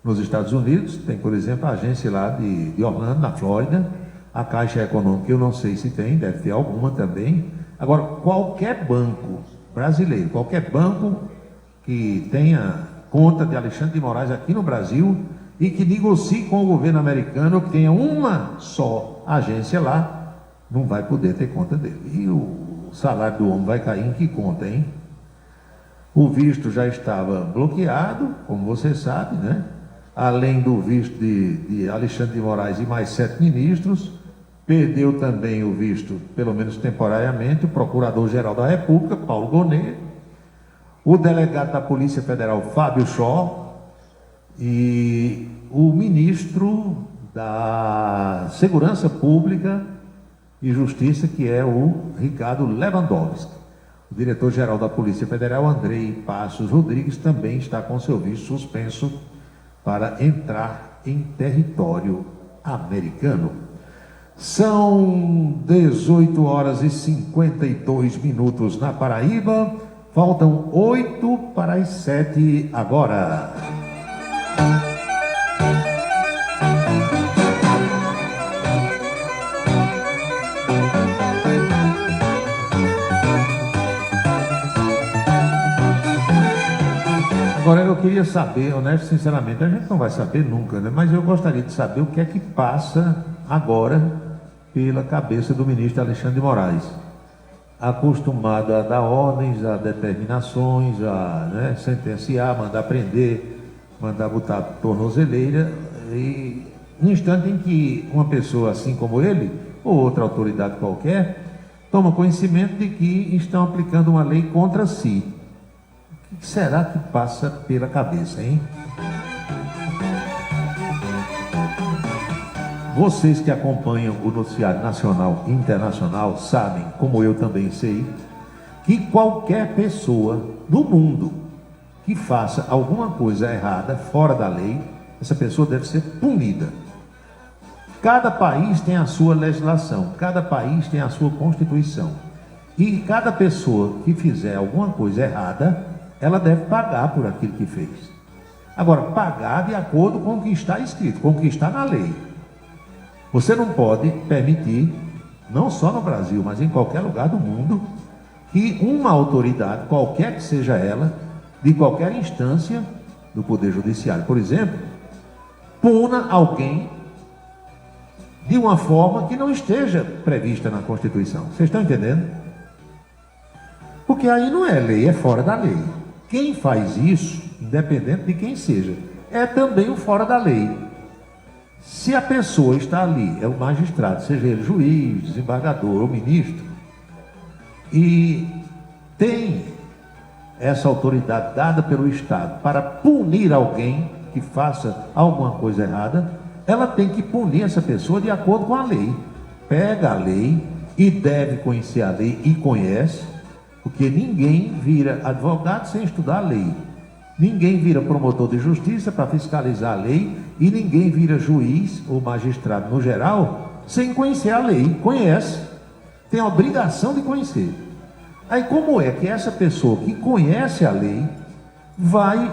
[SPEAKER 5] nos Estados Unidos, tem, por exemplo, a agência lá de Orlando, na Flórida. A Caixa Econômica, eu não sei se tem, deve ter alguma também. Agora, qualquer banco brasileiro, qualquer banco que tenha conta de Alexandre de Moraes aqui no Brasil e que negocie com o governo americano, ou que tenha uma só agência lá, não vai poder ter conta dele. E o salário do homem vai cair em que conta, hein? O visto já estava bloqueado, como você sabe, né? Além do visto de Alexandre de Moraes e mais 7 ministros, perdeu também o visto, pelo menos temporariamente, o Procurador-Geral da República, Paulo Gonet, o delegado da Polícia Federal, Fábio Shaw, e o ministro da Segurança Pública e Justiça, que é o Ricardo Lewandowski. O diretor-geral da Polícia Federal, Andrei Passos Rodrigues, também está com seu visto suspenso para entrar em território americano. São 18 horas e 52 minutos na Paraíba, faltam 8 para as 7 agora. Agora eu queria saber, honesto, sinceramente, a gente não vai saber nunca, né? Mas eu gostaria de saber o que é que passa agora pela cabeça do ministro Alexandre de Moraes, acostumado a dar ordens, a determinações, a sentenciar, mandar prender, mandar botar tornozeleira, e no instante em que uma pessoa assim como ele, ou outra autoridade qualquer, toma conhecimento de que estão aplicando uma lei contra si. O que será que passa pela cabeça, hein? Vocês que acompanham o noticiário nacional e internacional sabem, como eu também sei, que qualquer pessoa no mundo que faça alguma coisa errada, fora da lei, essa pessoa deve ser punida. Cada país tem a sua legislação, cada país tem a sua constituição. E cada pessoa que fizer alguma coisa errada, ela deve pagar por aquilo que fez. Agora, pagar de acordo com o que está escrito, com o que está na lei. Você não pode permitir, não só no Brasil, mas em qualquer lugar do mundo, que uma autoridade, qualquer que seja ela, de qualquer instância do Poder Judiciário, por exemplo, puna alguém de uma forma que não esteja prevista na Constituição. Vocês estão entendendo? Porque aí não é lei, é fora da lei. Quem faz isso, independente de quem seja, é também o fora da lei. Se a pessoa está ali, é o magistrado, seja ele juiz, desembargador ou ministro, e tem essa autoridade dada pelo Estado para punir alguém que faça alguma coisa errada, ela tem que punir essa pessoa de acordo com a lei. Pega a lei e deve conhecer a lei e conhece, porque ninguém vira advogado sem estudar a lei. Ninguém vira promotor de justiça para fiscalizar a lei e ninguém vira juiz ou magistrado no geral sem conhecer a lei. Conhece, tem a obrigação de conhecer. Aí como é que essa pessoa que conhece a lei vai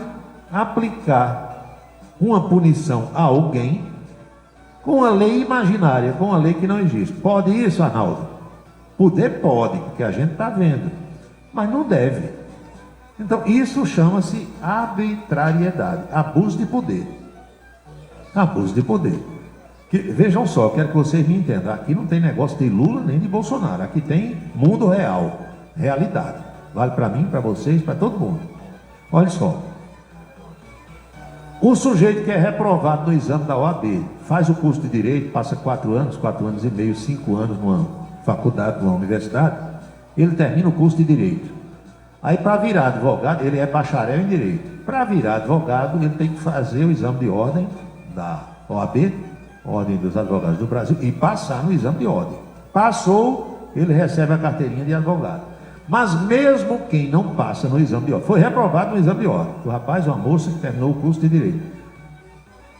[SPEAKER 5] aplicar uma punição a alguém com a lei imaginária, com a lei que não existe? Pode isso, Arnaldo? Poder pode, porque a gente está vendo, mas não deve. Então, isso chama-se arbitrariedade, abuso de poder. Abuso de poder. Vejam só, eu quero que vocês me entendam. Aqui não tem negócio de Lula nem de Bolsonaro. Aqui tem mundo real, realidade. Vale para mim, para vocês, para todo mundo. Olha só. O sujeito que é reprovado no exame da OAB, faz o curso de Direito, passa 4 anos e meio, 5 anos numa faculdade, numa universidade, ele termina o curso de Direito. Aí, para virar advogado, ele é bacharel em Direito. Para virar advogado, ele tem que fazer o exame de ordem da OAB, Ordem dos Advogados do Brasil, e passar no exame de ordem. Passou, ele recebe a carteirinha de advogado. Mas mesmo quem não passa no exame de ordem, foi reprovado no exame de ordem, o rapaz ou a moça que terminou o curso de Direito,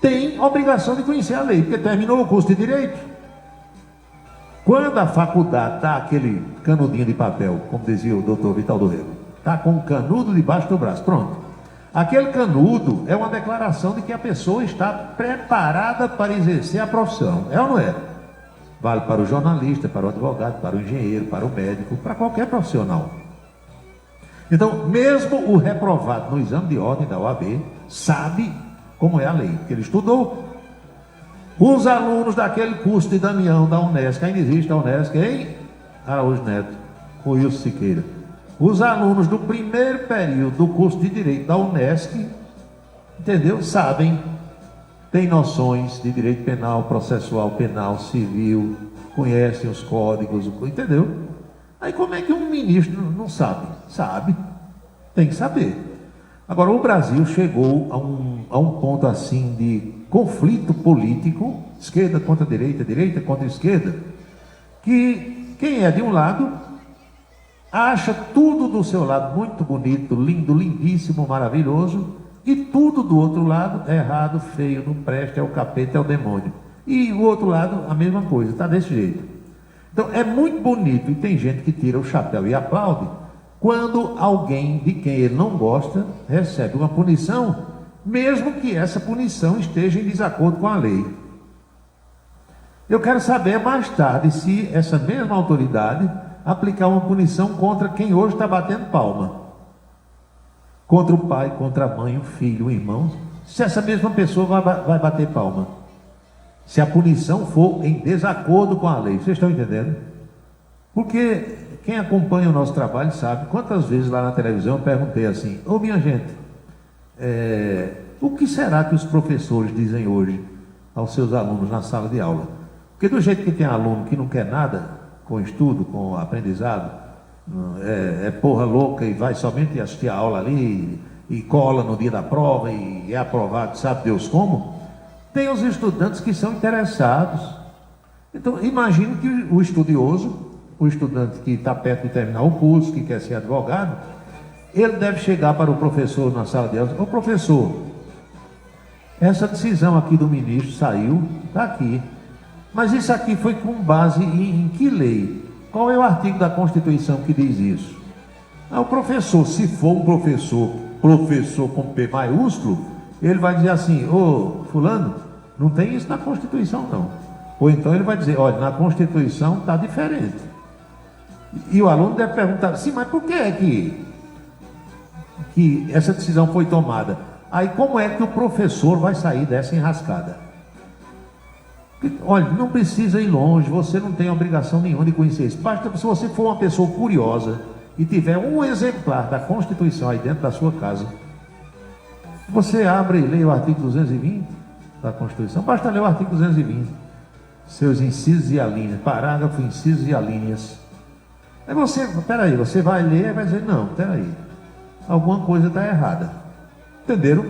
[SPEAKER 5] tem obrigação de conhecer a lei, porque terminou o curso de Direito. Quando a faculdade está aquele canudinho de papel, como dizia o doutor Vital do Rego, está com um canudo debaixo do braço, pronto. Aquele canudo é uma declaração de que a pessoa está preparada para exercer a profissão, é ou não é? Vale para o jornalista, para o advogado, para o engenheiro, para o médico, para qualquer profissional. Então, mesmo o reprovado no exame de ordem da OAB sabe como é a lei, porque ele estudou. Os alunos daquele curso de Damião da Unesc, ainda existe a Unesc, hein? Araújo Neto, o Wilson Siqueira. Os alunos do primeiro período do curso de Direito da Unesc, entendeu? Sabem, têm noções de direito penal, processual, penal, civil, conhecem os códigos, entendeu? Aí como é que um ministro não sabe? Sabe, tem que saber. Agora, o Brasil chegou a um ponto assim de conflito político, esquerda contra direita, direita contra esquerda, que quem é de um lado acha tudo do seu lado muito bonito, lindo, lindíssimo, maravilhoso, e tudo do outro lado é errado, feio, não presta, é o capeta, é o demônio. E o outro lado, a mesma coisa, está desse jeito. Então, é muito bonito, e tem gente que tira o chapéu e aplaude, quando alguém de quem ele não gosta recebe uma punição, mesmo que essa punição esteja em desacordo com a lei. Eu quero saber mais tarde se essa mesma autoridade aplicar uma punição contra quem hoje está batendo palma. Contra o pai, contra a mãe, o filho, o irmão. Se essa mesma pessoa vai bater palma. Se a punição for em desacordo com a lei. Vocês estão entendendo? Porque quem acompanha o nosso trabalho sabe quantas vezes lá na televisão eu perguntei assim: ô minha gente, o que será que os professores dizem hoje aos seus alunos na sala de aula? Porque do jeito que tem aluno que não quer nada com estudo, com aprendizado, é porra louca e vai somente assistir a aula ali e cola no dia da prova e é aprovado, sabe Deus como? Tem os estudantes que são interessados. Então, imagine que o estudioso, o estudante que está perto de terminar o curso, que quer ser advogado, ele deve chegar para o professor na sala de aula: ô professor, essa decisão aqui do ministro saiu, está aqui. Mas isso aqui foi com base em que lei? Qual é o artigo da Constituição que diz isso? O professor, se for um professor com P maiúsculo, ele vai dizer assim: ô fulano, não tem isso na Constituição não. Ou então ele vai dizer: olha, na Constituição está diferente. E o aluno deve perguntar: sim, mas por que é que essa decisão foi tomada? Aí como é que o professor vai sair dessa enrascada? Olha, não precisa ir longe, você não tem obrigação nenhuma de conhecer isso. Basta se você for uma pessoa curiosa e tiver um exemplar da Constituição aí dentro da sua casa, você abre e lê o artigo 220 da Constituição. Basta ler o artigo 220, seus incisos e alíneas, parágrafo, incisos e alíneas. Aí você vai ler e vai dizer: não, peraí, alguma coisa está errada. Entenderam?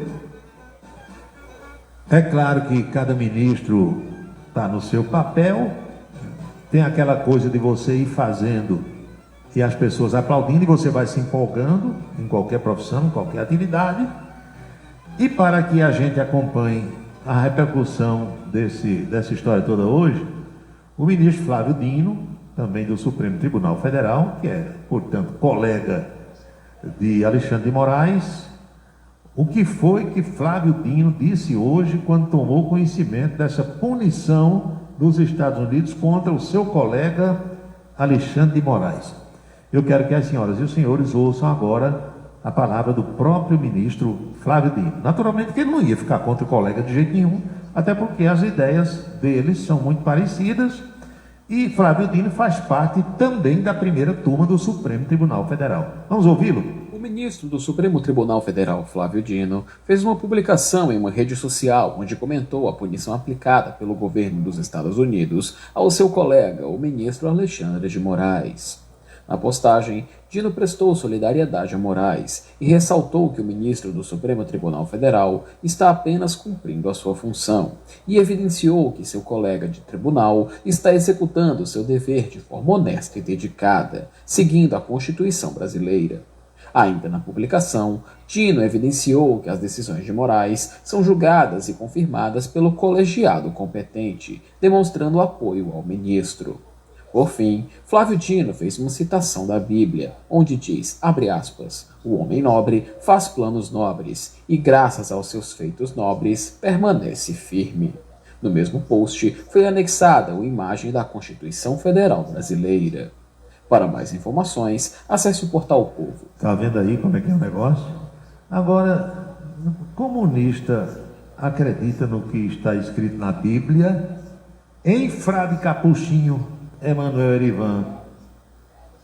[SPEAKER 5] É claro que cada ministro está no seu papel, tem aquela coisa de você ir fazendo e as pessoas aplaudindo, e você vai se empolgando em qualquer profissão, em qualquer atividade. E para que a gente acompanhe a repercussão dessa história toda hoje, o ministro Flávio Dino, também do Supremo Tribunal Federal, que é, portanto, colega de Alexandre de Moraes, o que foi que Flávio Dino disse hoje quando tomou conhecimento dessa punição dos Estados Unidos contra o seu colega Alexandre de Moraes? Eu quero que as senhoras e os senhores ouçam agora a palavra do próprio ministro Flávio Dino. Naturalmente que ele não ia ficar contra o colega de jeito nenhum, até porque as ideias deles são muito parecidas, e Flávio Dino faz parte também da primeira turma do Supremo Tribunal Federal. Vamos ouvi-lo?
[SPEAKER 12] O ministro do Supremo Tribunal Federal, Flávio Dino, fez uma publicação em uma rede social onde comentou a punição aplicada pelo governo dos Estados Unidos ao seu colega, o ministro Alexandre de Moraes. Na postagem, Dino prestou solidariedade a Moraes e ressaltou que o ministro do Supremo Tribunal Federal está apenas cumprindo a sua função e evidenciou que seu colega de tribunal está executando seu dever de forma honesta e dedicada, seguindo a Constituição brasileira. Ainda na publicação, Dino evidenciou que as decisões de Moraes são julgadas e confirmadas pelo colegiado competente, demonstrando apoio ao ministro. Por fim, Flávio Dino fez uma citação da Bíblia, onde diz, abre aspas, o homem nobre faz planos nobres e, graças aos seus feitos nobres, permanece firme. No mesmo post, foi anexada a imagem da Constituição Federal Brasileira. Para mais informações, acesse o portal O Povo.
[SPEAKER 5] Tá vendo aí como é que é o negócio? Agora, o comunista acredita no que está escrito na Bíblia, em Frade Capuchinho, Emanuel Erivan.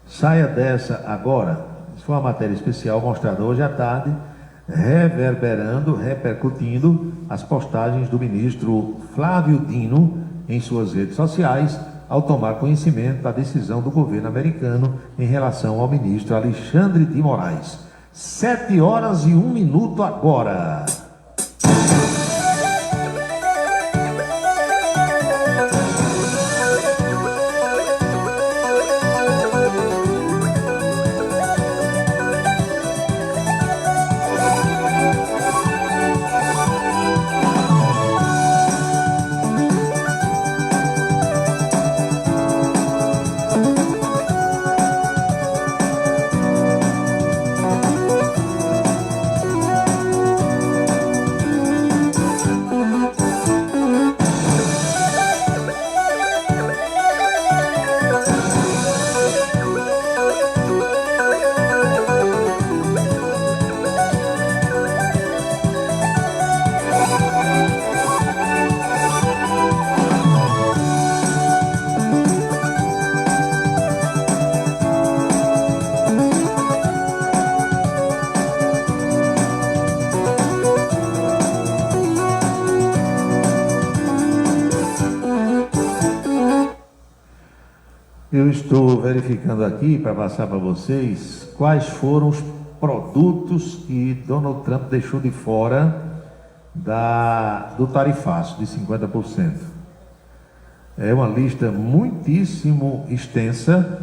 [SPEAKER 5] Saia dessa agora. Isso foi uma matéria especial mostrada hoje à tarde, repercutindo as postagens do ministro Flávio Dino em suas redes sociais, ao tomar conhecimento da decisão do governo americano em relação ao ministro Alexandre de Moraes. 7h01 agora. Eu estou verificando aqui para passar para vocês quais foram os produtos que Donald Trump deixou de fora do tarifaço de 50%. É uma lista muitíssimo extensa,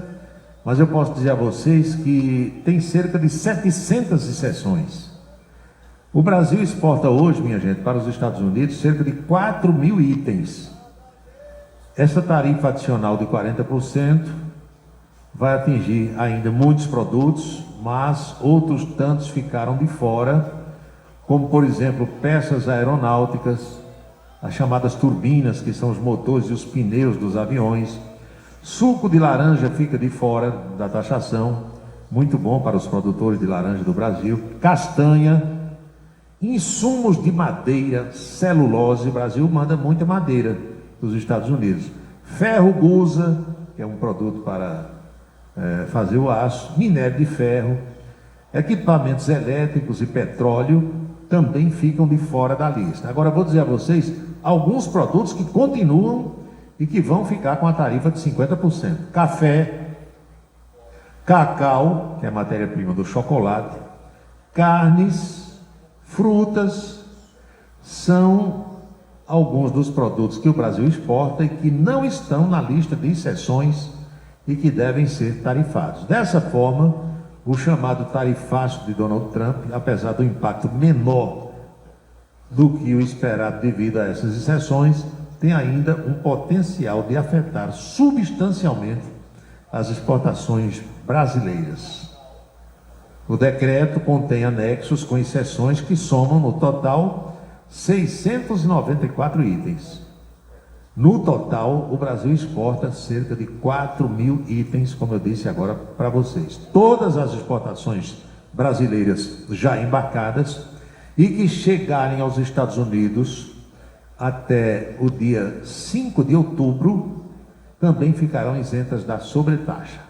[SPEAKER 5] mas eu posso dizer a vocês que tem cerca de 700 exceções. O Brasil exporta hoje, minha gente, para os Estados Unidos cerca de 4.000 itens. Essa tarifa adicional de 40% vai atingir ainda muitos produtos, mas outros tantos ficaram de fora, como por exemplo peças aeronáuticas, as chamadas turbinas, que são os motores e os pneus dos aviões. Suco de laranja fica de fora da taxação, muito bom para os produtores de laranja do Brasil. Castanha, insumos de madeira, celulose, o Brasil manda muita madeira dos Estados Unidos. Ferro gusa, que é um produto para fazer o aço, minério de ferro, equipamentos elétricos e petróleo também ficam de fora da lista. Agora vou dizer a vocês alguns produtos que continuam e que vão ficar com a tarifa de 50%. Café, cacau, que é a matéria-prima do chocolate, carnes, frutas, são alguns dos produtos que o Brasil exporta e que não estão na lista de exceções e que devem ser tarifados. Dessa forma, o chamado tarifaço de Donald Trump, apesar do impacto menor do que o esperado devido a essas exceções, tem ainda um potencial de afetar substancialmente as exportações brasileiras. O decreto contém anexos com exceções que somam no total 694 itens. No total, o Brasil exporta cerca de 4.000 itens, como eu disse agora para vocês. Todas as exportações brasileiras já embarcadas e que chegarem aos Estados Unidos até o dia 5 de outubro também ficarão isentas da sobretaxa.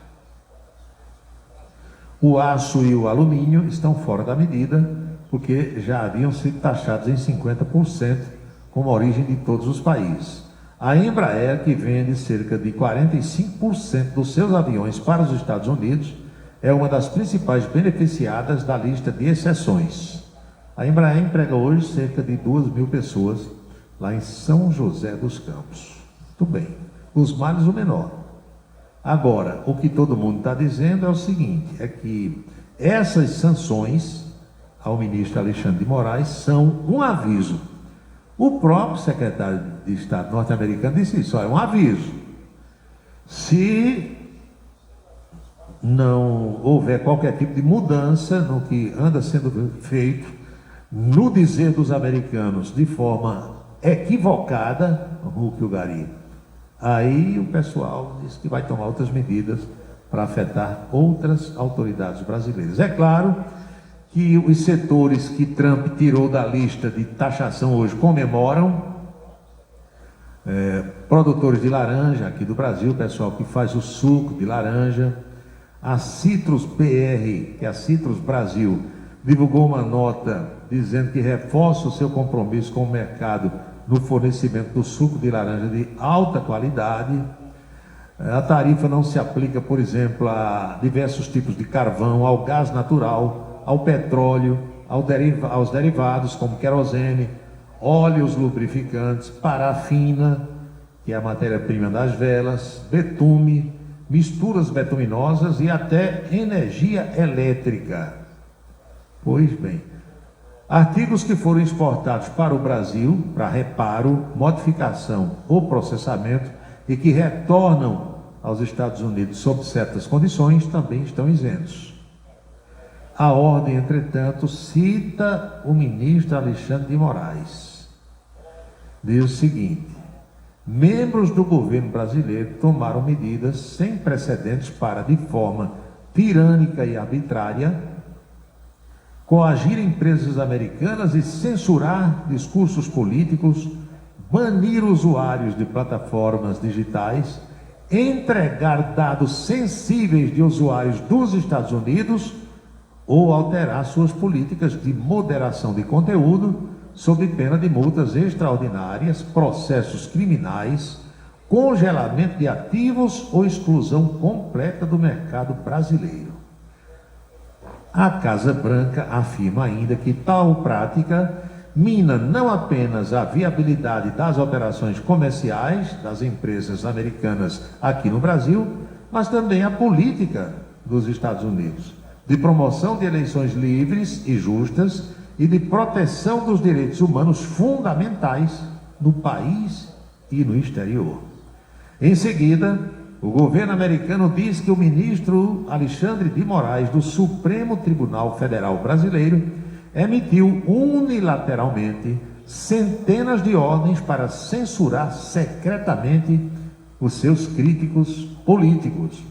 [SPEAKER 5] O aço e o alumínio estão fora da medida, porque já haviam sido taxados em 50%, como origem de todos os países. A Embraer, que vende cerca de 45% dos seus aviões para os Estados Unidos, é uma das principais beneficiadas da lista de exceções. A Embraer emprega hoje cerca de 2.000 pessoas lá em São José dos Campos. Muito bem, os males o menor. Agora, o que todo mundo está dizendo é o seguinte, é que essas sanções ao ministro Alexandre de Moraes são um aviso. O próprio secretário de Estado norte-americano disse isso, é um aviso. Se não houver qualquer tipo de mudança no que anda sendo feito, no dizer dos americanos, de forma equivocada, Hulk e o Gari, aí o pessoal diz que vai tomar outras medidas para afetar outras autoridades brasileiras. É claro que os setores que Trump tirou da lista de taxação hoje comemoram, produtores de laranja aqui do Brasil, pessoal que faz o suco de laranja. A Citrus BR, que é a Citrus Brasil, divulgou uma nota dizendo que reforça o seu compromisso com o mercado no fornecimento do suco de laranja de alta qualidade. A tarifa não se aplica, por exemplo, a diversos tipos de carvão, ao gás natural, ao petróleo, aos derivados como querosene, óleos lubrificantes, parafina, que é a matéria-prima das velas, betume, misturas betuminosas e até energia elétrica. Pois bem, artigos que foram exportados para o Brasil para reparo, modificação ou processamento e que retornam aos Estados Unidos sob certas condições também estão isentos. A ordem, entretanto, cita o ministro Alexandre de Moraes. Diz o seguinte: membros do governo brasileiro tomaram medidas sem precedentes para, de forma tirânica e arbitrária, coagir empresas americanas e censurar discursos políticos, banir usuários de plataformas digitais, entregar dados sensíveis de usuários dos Estados Unidos ou alterar suas políticas de moderação de conteúdo sob pena de multas extraordinárias, processos criminais, congelamento de ativos ou exclusão completa do mercado brasileiro. A Casa Branca afirma ainda que tal prática mina não apenas a viabilidade das operações comerciais das empresas americanas aqui no Brasil, mas também a política dos Estados Unidos de promoção de eleições livres e justas e de proteção dos direitos humanos fundamentais no país e no exterior. Em seguida, o governo americano diz que o ministro Alexandre de Moraes, do Supremo Tribunal Federal Brasileiro, emitiu unilateralmente centenas de ordens para censurar secretamente os seus críticos políticos.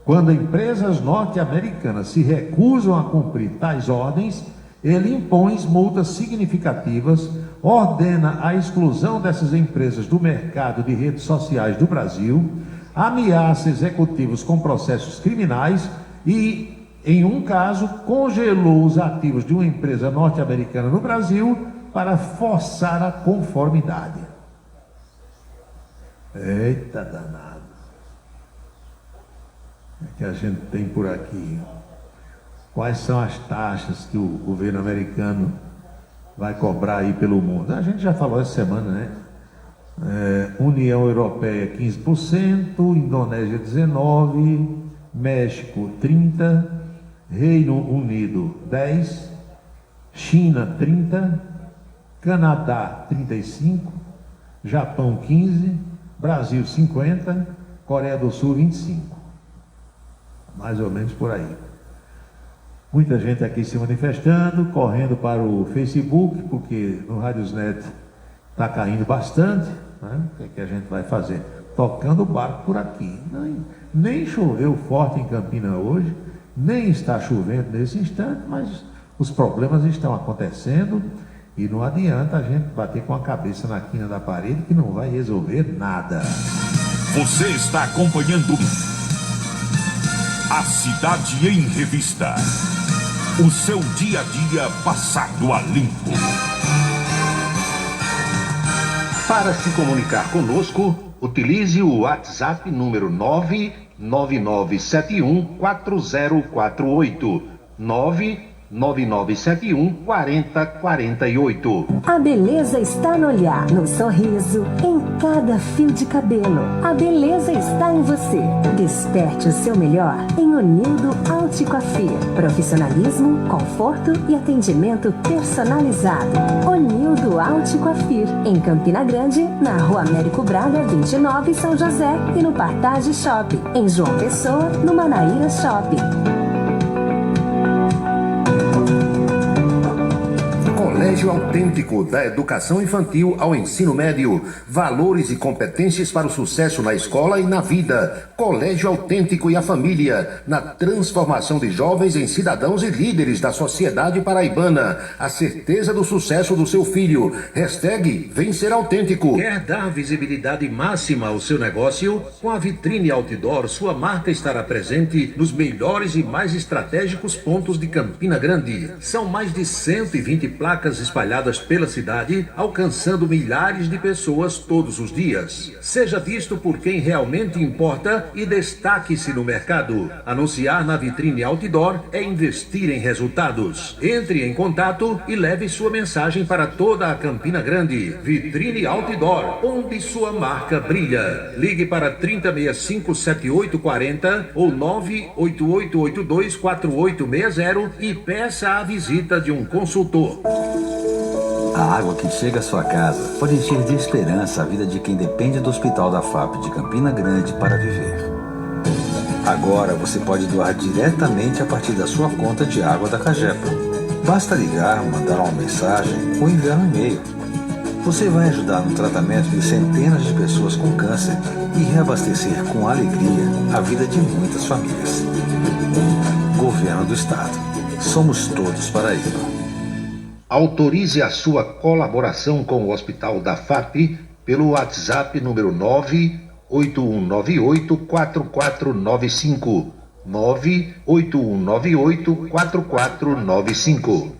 [SPEAKER 5] Quando empresas norte-americanas se recusam a cumprir tais ordens, ele impõe multas significativas, ordena a exclusão dessas empresas do mercado de redes sociais do Brasil, ameaça executivos com processos criminais e, em um caso, congelou os ativos de uma empresa norte-americana no Brasil para forçar a conformidade. Eita danado! O que a gente tem por aqui? Quais são as taxas que o governo americano vai cobrar aí pelo mundo? A gente já falou essa semana, né? União Europeia 15%, Indonésia 19%, México 30%, Reino Unido 10%, China 30%, Canadá 35%, Japão 15%, Brasil 50%, Coreia do Sul 25%. Mais ou menos por aí. Muita gente aqui se manifestando, correndo para o Facebook, porque no Radiosnet está caindo bastante, né? O que a gente vai fazer? Tocando o barco por aqui. Nem choveu forte em Campinas hoje, nem está chovendo nesse instante, mas os problemas estão acontecendo e não adianta a gente bater com a cabeça na quina da parede que não vai resolver nada.
[SPEAKER 2] Você está acompanhando A Cidade em Revista. O seu dia a dia passado a limpo.
[SPEAKER 1] Para se comunicar conosco, utilize o WhatsApp número 999714048. 9971-4048.
[SPEAKER 13] A beleza está no olhar, no sorriso, em cada fio de cabelo. A beleza está em você. Desperte o seu melhor em Unildo Alticoafir. Profissionalismo, conforto e atendimento personalizado. Unildo Alticoafir, em Campina Grande, na Rua Américo Braga, 29, São José, e no Partage Shopping, em João Pessoa, no Manaíra Shopping.
[SPEAKER 1] Colégio Autêntico, da educação infantil ao ensino médio. Valores e competências para o sucesso na escola e na vida. Colégio Autêntico e a família, na transformação de jovens em cidadãos e líderes da sociedade paraibana. A certeza do sucesso do seu filho. Hashtag Vem Ser Autêntico. Quer dar visibilidade máxima ao seu negócio? Com a vitrine outdoor, sua marca estará presente nos melhores e mais estratégicos pontos de Campina Grande. São mais de 120 placas espalhadas pela cidade, alcançando milhares de pessoas todos os dias. Seja visto por quem realmente importa e destaque-se no mercado. Anunciar na vitrine outdoor é investir em resultados. Entre em contato e leve sua mensagem para toda a Campina Grande. Vitrine Outdoor, onde sua marca brilha. Ligue para 3065-7840 ou 98882-4860 e peça a visita de um consultor.
[SPEAKER 14] A água que chega à sua casa pode encher de esperança a vida de quem depende do Hospital da FAP de Campina Grande para viver. Agora você pode doar diretamente a partir da sua conta de água da Cagepa. Basta ligar, mandar uma mensagem ou enviar um e-mail. Você vai ajudar no tratamento de centenas de pessoas com câncer e reabastecer com alegria a vida de muitas famílias. Governo do Estado. Somos todos Paraíba.
[SPEAKER 1] Autorize a sua colaboração com o Hospital da FAP pelo WhatsApp número 98198-4495. 98198-4495.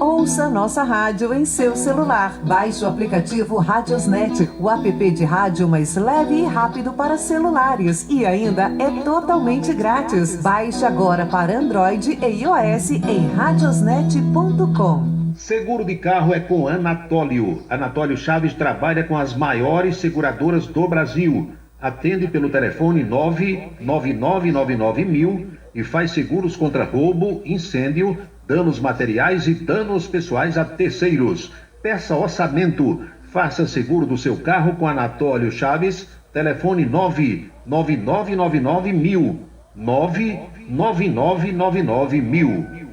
[SPEAKER 15] Ouça nossa rádio em seu celular. Baixe o aplicativo Radiosnet, o app de rádio mais leve e rápido para celulares. E ainda é totalmente grátis. Baixe agora para Android e iOS em radiosnet.com.
[SPEAKER 1] Seguro de carro é com Anatólio. Anatólio Chaves trabalha com as maiores seguradoras do Brasil. Atende pelo telefone 99999 e faz seguros contra roubo, incêndio, danos materiais e danos pessoais a terceiros. Peça orçamento. Faça seguro do seu carro com Anatólio Chaves. Telefone 99999 99999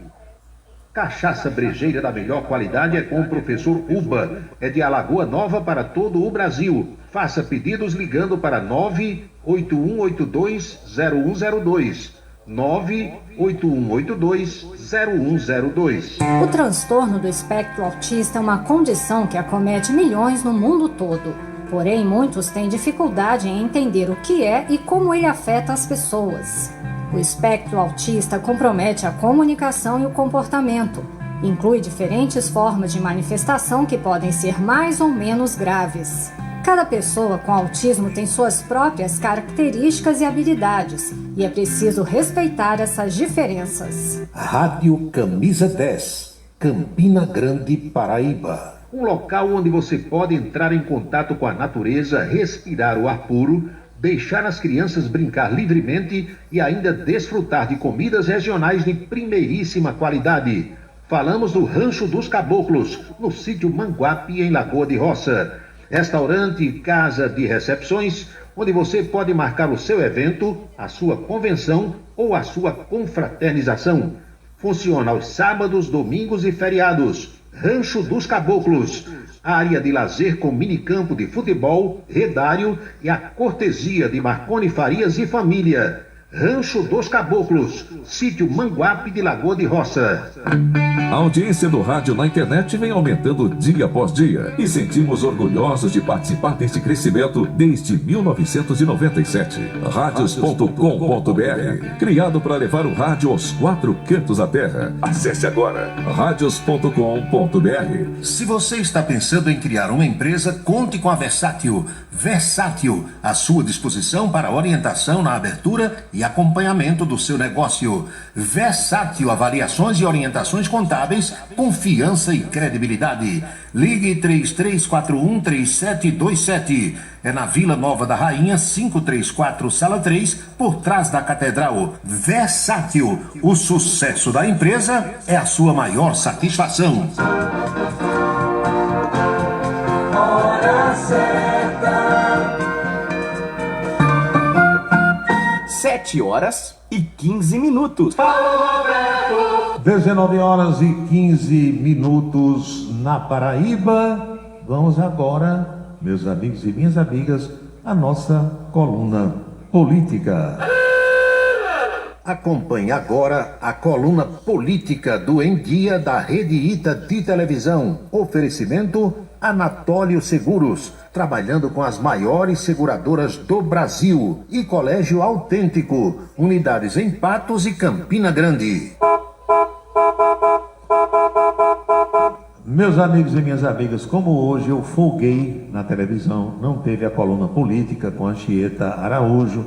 [SPEAKER 1] Cachaça brejeira da melhor qualidade é com o professor Uba. É de Alagoa Nova para todo o Brasil. Faça pedidos ligando para 981820102. 981820102.
[SPEAKER 16] O transtorno do espectro autista é uma condição que acomete milhões no mundo todo. Porém, muitos têm dificuldade em entender o que é e como ele afeta as pessoas. O espectro autista compromete a comunicação e o comportamento. Inclui diferentes formas de manifestação que podem ser mais ou menos graves. Cada pessoa com autismo tem suas próprias características e habilidades, e é preciso respeitar essas diferenças.
[SPEAKER 1] Rádio Camisa 10, Campina Grande, Paraíba. Um local onde você pode entrar em contato com a natureza, respirar o ar puro, deixar as crianças brincar livremente e ainda desfrutar de comidas regionais de primeiríssima qualidade. Falamos do Rancho dos Caboclos, no sítio Manguape, em Lagoa de Roça. Restaurante e casa de recepções, onde você pode marcar o seu evento, a sua convenção ou a sua confraternização. Funciona aos sábados, domingos e feriados. Rancho dos Caboclos. Área de lazer com minicampo de futebol, redário e a cortesia de Marconi Farias e família. Rancho dos Caboclos, sítio Manguape de Lagoa de Roça.
[SPEAKER 2] A audiência do rádio na internet vem aumentando dia após dia e sentimos orgulhosos de participar deste crescimento desde 1997. Radios.com.br, criado para levar o rádio aos 4 cantos da terra. Acesse agora radios.com.br.
[SPEAKER 1] Se você está pensando em criar uma empresa, conte com a Versátil. Versátil, à sua disposição para orientação na abertura e e acompanhamento do seu negócio. Versátil Avaliações e Orientações Contábeis, confiança e credibilidade. Ligue 3341-3727. É na Vila Nova da Rainha, 534, Sala 3, por trás da Catedral. Versátil, o sucesso da empresa é a sua maior satisfação.
[SPEAKER 4] Hora certa.
[SPEAKER 17] 7h15.
[SPEAKER 5] 19h15 na Paraíba. Vamos agora, meus amigos e minhas amigas, a nossa coluna política.
[SPEAKER 1] Acompanhe agora a coluna política do Em Dia da Rede Ita de televisão. Oferecimento Anatólio Seguros, trabalhando com as maiores seguradoras do Brasil. E Colégio Autêntico, unidades em Patos e Campina Grande.
[SPEAKER 5] Meus amigos e minhas amigas, como hoje eu folguei na televisão, não teve a coluna política com Anchieta Araújo,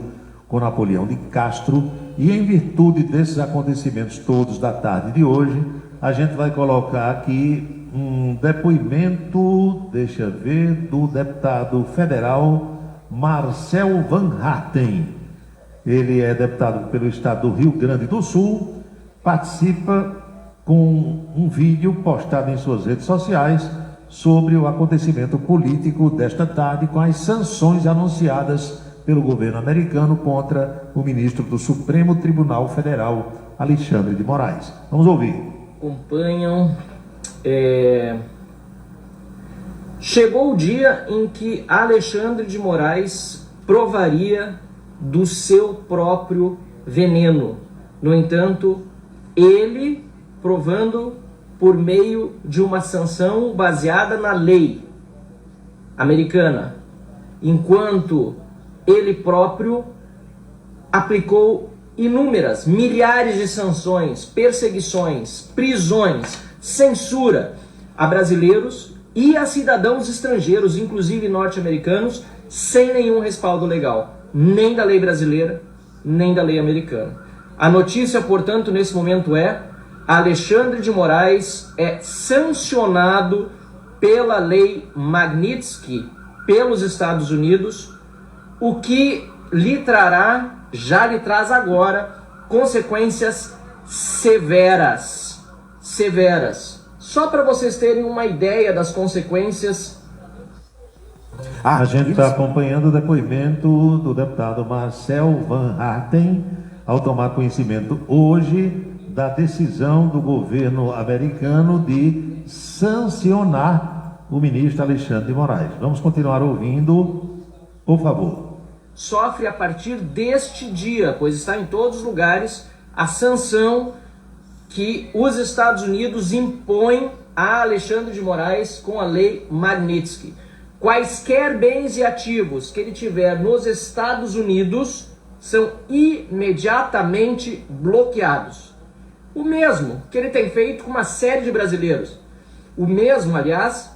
[SPEAKER 5] com Napoleão de Castro, e em virtude desses acontecimentos todos da tarde de hoje, a gente vai colocar aqui um depoimento, deixa ver, do deputado federal Marcel Van Hatten. Ele é deputado pelo estado do Rio Grande do Sul, participa com um vídeo postado em suas redes sociais sobre o acontecimento político desta tarde, com as sanções anunciadas pelo governo americano contra o ministro do Supremo Tribunal Federal, Alexandre de Moraes. Vamos ouvir.
[SPEAKER 18] Acompanham. Chegou o dia em que Alexandre de Moraes provaria do seu próprio veneno. No entanto, ele provando por meio de uma sanção baseada na lei americana, enquanto ele próprio aplicou inúmeras, milhares de sanções, perseguições, prisões, censura a brasileiros e a cidadãos estrangeiros, inclusive norte-americanos, sem nenhum respaldo legal, nem da lei brasileira, nem da lei americana. A notícia, portanto, nesse momento é: Alexandre de Moraes é sancionado pela lei Magnitsky pelos Estados Unidos, o que lhe trará, já lhe traz agora, consequências severas. Só para vocês terem uma ideia das consequências.
[SPEAKER 5] A gente está acompanhando o depoimento do deputado Marcel Van Hatten ao tomar conhecimento hoje da decisão do governo americano de sancionar o ministro Alexandre de Moraes. Vamos continuar ouvindo, por favor.
[SPEAKER 18] Sofre a partir deste dia, pois está em todos os lugares, a sanção que os Estados Unidos impõem a Alexandre de Moraes com a lei Magnitsky. Quaisquer bens e ativos que ele tiver nos Estados Unidos são imediatamente bloqueados. O mesmo que ele tem feito com uma série de brasileiros. O mesmo, aliás,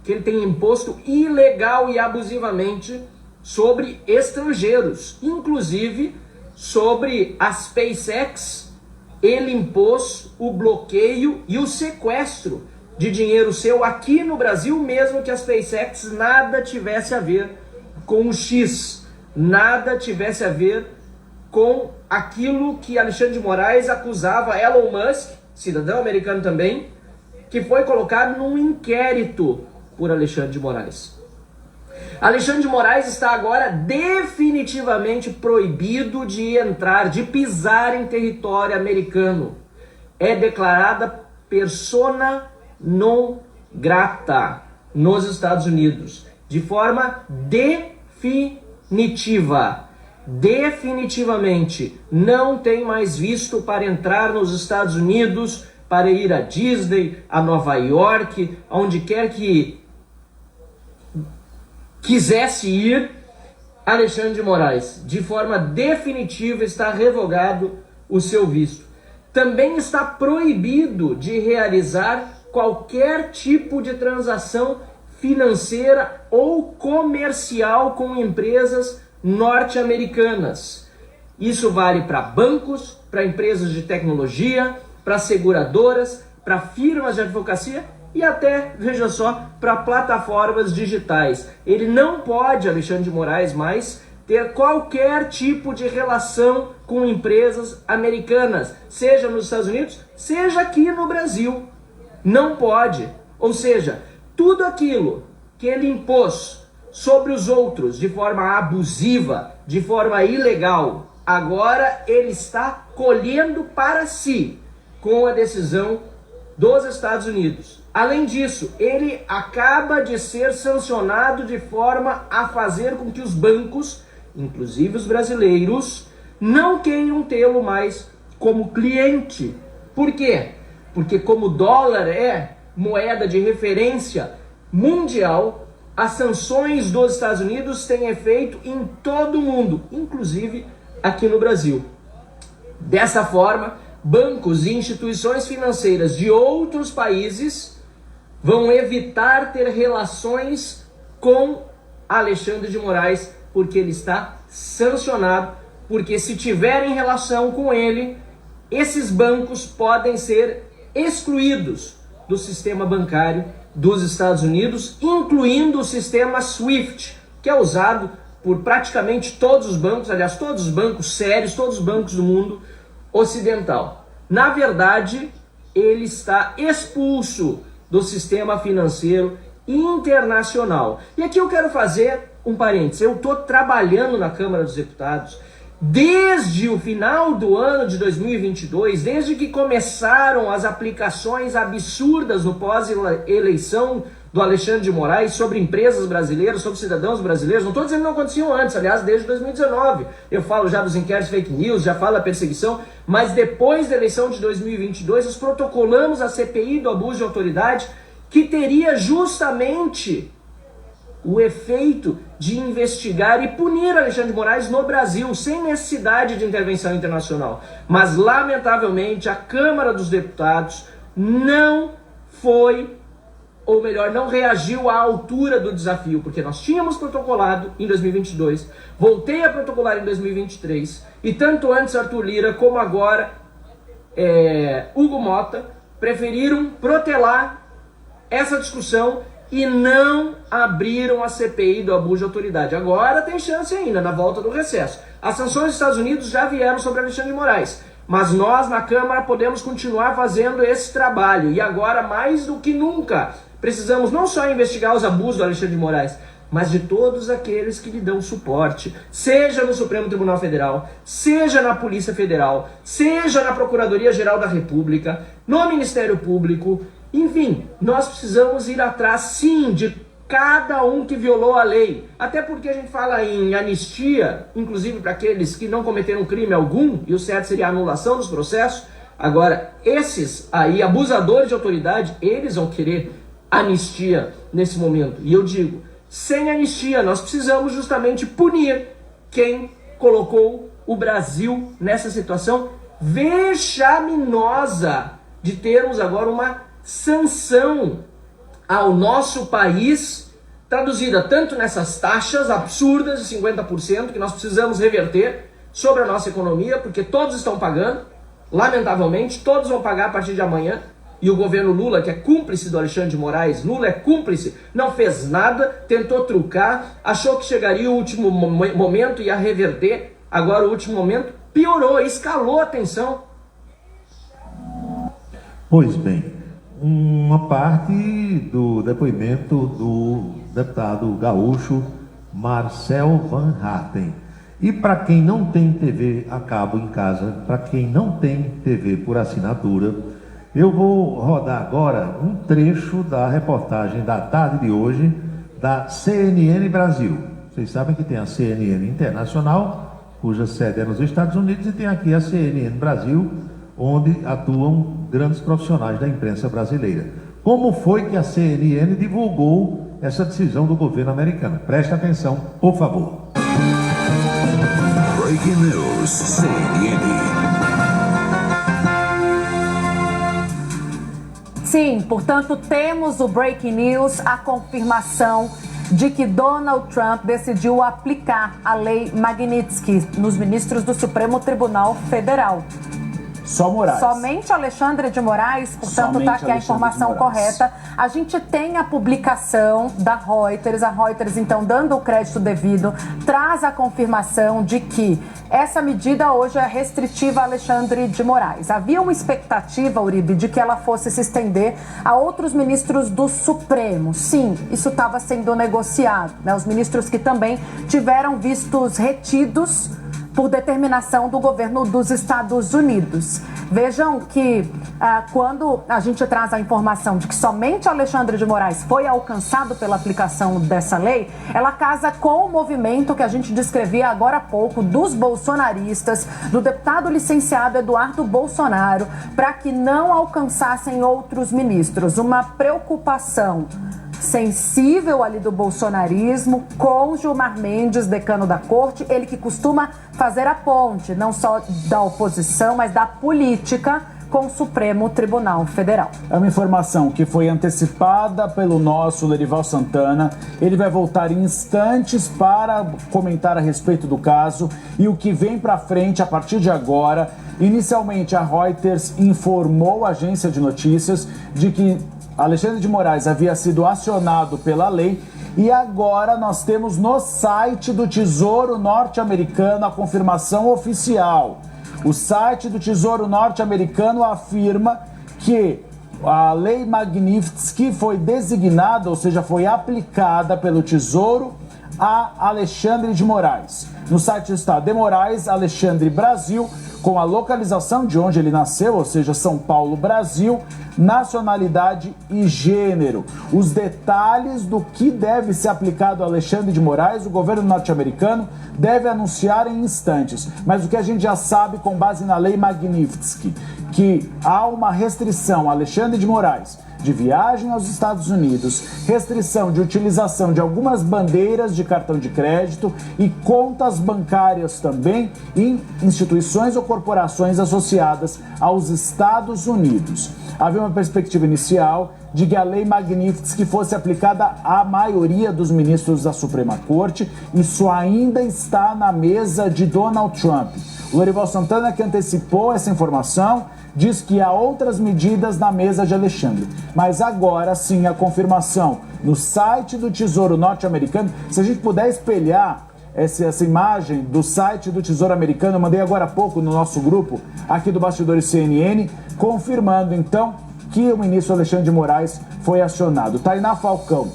[SPEAKER 18] que ele tem imposto ilegal e abusivamente sobre estrangeiros, inclusive sobre a SpaceX. Ele impôs o bloqueio e o sequestro de dinheiro seu aqui no Brasil, mesmo que a SpaceX nada tivesse a ver com o X, nada tivesse a ver com aquilo que Alexandre de Moraes acusava Elon Musk, cidadão americano também, que foi colocado num inquérito por Alexandre de Moraes. Alexandre de Moraes está agora definitivamente proibido de entrar, de pisar em território americano. É declarada persona non grata nos Estados Unidos, de forma definitiva. Definitivamente não tem mais visto para entrar nos Estados Unidos, para ir a Disney, a Nova York, aonde quer que quisesse ir. Alexandre de Moraes, de forma definitiva, está revogado o seu visto. Também está proibido de realizar qualquer tipo de transação financeira ou comercial com empresas norte-americanas. Isso vale para bancos, para empresas de tecnologia, para seguradoras, para firmas de advocacia e até, veja só, para plataformas digitais. Ele não pode, Alexandre de Moraes, mais ter qualquer tipo de relação com empresas americanas, seja nos Estados Unidos, seja aqui no Brasil. Não pode. Ou seja, tudo aquilo que ele impôs sobre os outros de forma abusiva, de forma ilegal, agora ele está colhendo para si com a decisão dos Estados Unidos. Além disso, ele acaba de ser sancionado de forma a fazer com que os bancos, inclusive os brasileiros, não queiram tê-lo mais como cliente. Por quê? Porque como o dólar é moeda de referência mundial, as sanções dos Estados Unidos têm efeito em todo o mundo, inclusive aqui no Brasil. Dessa forma, bancos e instituições financeiras de outros países vão evitar ter relações com Alexandre de Moraes, porque ele está sancionado, porque se tiverem relação com ele, esses bancos podem ser excluídos do sistema bancário dos Estados Unidos, incluindo o sistema SWIFT, que é usado por praticamente todos os bancos, aliás, todos os bancos sérios, todos os bancos do mundo ocidental. Na verdade, ele está expulso do sistema financeiro internacional. E aqui eu quero fazer um parênteses. Eu estou trabalhando na Câmara dos Deputados desde o final do ano de 2022, desde que começaram as aplicações absurdas no pós-eleição do Alexandre de Moraes sobre empresas brasileiras, sobre cidadãos brasileiros. Não estou dizendo que não aconteciam antes, aliás, desde 2019. Eu falo já dos inquéritos fake news, já falo da perseguição, mas depois da eleição de 2022, nós protocolamos a CPI do abuso de autoridade, que teria justamente o efeito de investigar e punir Alexandre de Moraes no Brasil, sem necessidade de intervenção internacional. Mas, lamentavelmente, a Câmara dos Deputados não foi, ou melhor, não reagiu à altura do desafio, porque nós tínhamos protocolado em 2022, voltei a protocolar em 2023, e tanto antes Arthur Lira como agora Hugo Mota preferiram protelar essa discussão e não abriram a CPI do abuso de autoridade. Agora tem chance ainda, na volta do recesso. As sanções dos Estados Unidos já vieram sobre Alexandre de Moraes, mas nós na Câmara podemos continuar fazendo esse trabalho. E agora, mais do que nunca, precisamos não só investigar os abusos do Alexandre de Moraes, mas de todos aqueles que lhe dão suporte, seja no Supremo Tribunal Federal, seja na Polícia Federal, seja na Procuradoria-Geral da República, no Ministério Público. Enfim, nós precisamos ir atrás, sim, de cada um que violou a lei. Até porque a gente fala em anistia, inclusive para aqueles que não cometeram crime algum, e o certo seria a anulação dos processos. Agora, esses aí, abusadores de autoridade, eles vão querer anistia nesse momento. E eu digo, sem anistia, nós precisamos justamente punir quem colocou o Brasil nessa situação vexaminosa de termos agora uma sanção ao nosso país, traduzida tanto nessas taxas absurdas de 50% que nós precisamos reverter sobre a nossa economia, porque todos estão pagando, lamentavelmente, todos vão pagar a partir de amanhã, e o governo Lula, que é cúmplice do Alexandre de Moraes, Lula é cúmplice, não fez nada, tentou trucar, achou que chegaria o último momento e ia reverter, agora o último momento piorou, escalou a tensão.
[SPEAKER 5] Pois bem, uma parte do depoimento do deputado gaúcho Marcel Van Hatten. E para quem não tem TV a cabo em casa, para quem não tem TV por assinatura, eu vou rodar agora um trecho da reportagem da tarde de hoje da CNN Brasil. Vocês sabem que tem a CNN Internacional, cuja sede é nos Estados Unidos, e tem aqui a CNN Brasil, onde atuam grandes profissionais da imprensa brasileira. Como foi que a CNN divulgou essa decisão do governo americano? Preste atenção, por favor.
[SPEAKER 2] Breaking News, CNN.
[SPEAKER 15] Sim, portanto, temos o Breaking News, a confirmação
[SPEAKER 17] de que Donald Trump decidiu aplicar a lei Magnitsky nos ministros do Supremo Tribunal Federal.
[SPEAKER 19] Só Moraes.
[SPEAKER 17] Somente Alexandre de Moraes, portanto está aqui a informação correta. A gente tem a publicação da Reuters, a Reuters então dando o crédito devido, traz a confirmação de que essa medida hoje é restritiva a Alexandre de Moraes. Havia uma expectativa, Uribe, de que ela fosse se estender a outros ministros do Supremo. Sim, isso estava sendo negociado, né? Os ministros que também tiveram vistos retidos por determinação do governo dos Estados Unidos. Vejam que quando a gente traz a informação de que somente Alexandre de Moraes foi alcançado pela aplicação dessa lei, ela casa com o movimento que a gente descrevia agora há pouco dos bolsonaristas, do deputado licenciado Eduardo Bolsonaro, para que não alcançassem outros ministros. Uma preocupação sensível ali do bolsonarismo com Gilmar Mendes, decano da corte, ele que costuma fazer a ponte, não só da oposição, mas da política com o Supremo Tribunal Federal.
[SPEAKER 19] É uma informação que foi antecipada pelo nosso Lorival Santana. Ele vai voltar em instantes para comentar a respeito do caso e o que vem para frente a partir de agora. Inicialmente, a Reuters informou a agência de notícias de que Alexandre de Moraes havia sido acionado pela lei e agora nós temos no site do Tesouro Norte-Americano a confirmação oficial. O site do Tesouro Norte-Americano afirma que a lei Magnitsky foi designada, ou seja, foi aplicada pelo Tesouro a Alexandre de Moraes. No site está de Moraes, Alexandre Brasil, com a localização de onde ele nasceu, ou seja, São Paulo, Brasil, nacionalidade e gênero. Os detalhes do que deve ser aplicado a Alexandre de Moraes, o governo norte-americano deve anunciar em instantes. Mas o que a gente já sabe com base na lei Magnitsky, que há uma restrição a Alexandre de Moraes de viagem aos Estados Unidos, restrição de utilização de algumas bandeiras de cartão de crédito e contas bancárias também em instituições ou corporações associadas aos Estados Unidos. Havia uma perspectiva inicial de que a lei Magnitsky fosse aplicada à maioria dos ministros da Suprema Corte. Isso ainda está na mesa de Donald Trump. O Lorival Santana, que antecipou essa informação, diz que há outras medidas na mesa de Alexandre. Mas agora sim a confirmação no site do Tesouro Norte-Americano. Se a gente puder espelhar essa imagem do site do Tesouro Americano, eu mandei agora há pouco no nosso grupo aqui do Bastidores CNN, confirmando então que o ministro Alexandre de Moraes foi acionado. Tainá Falcão,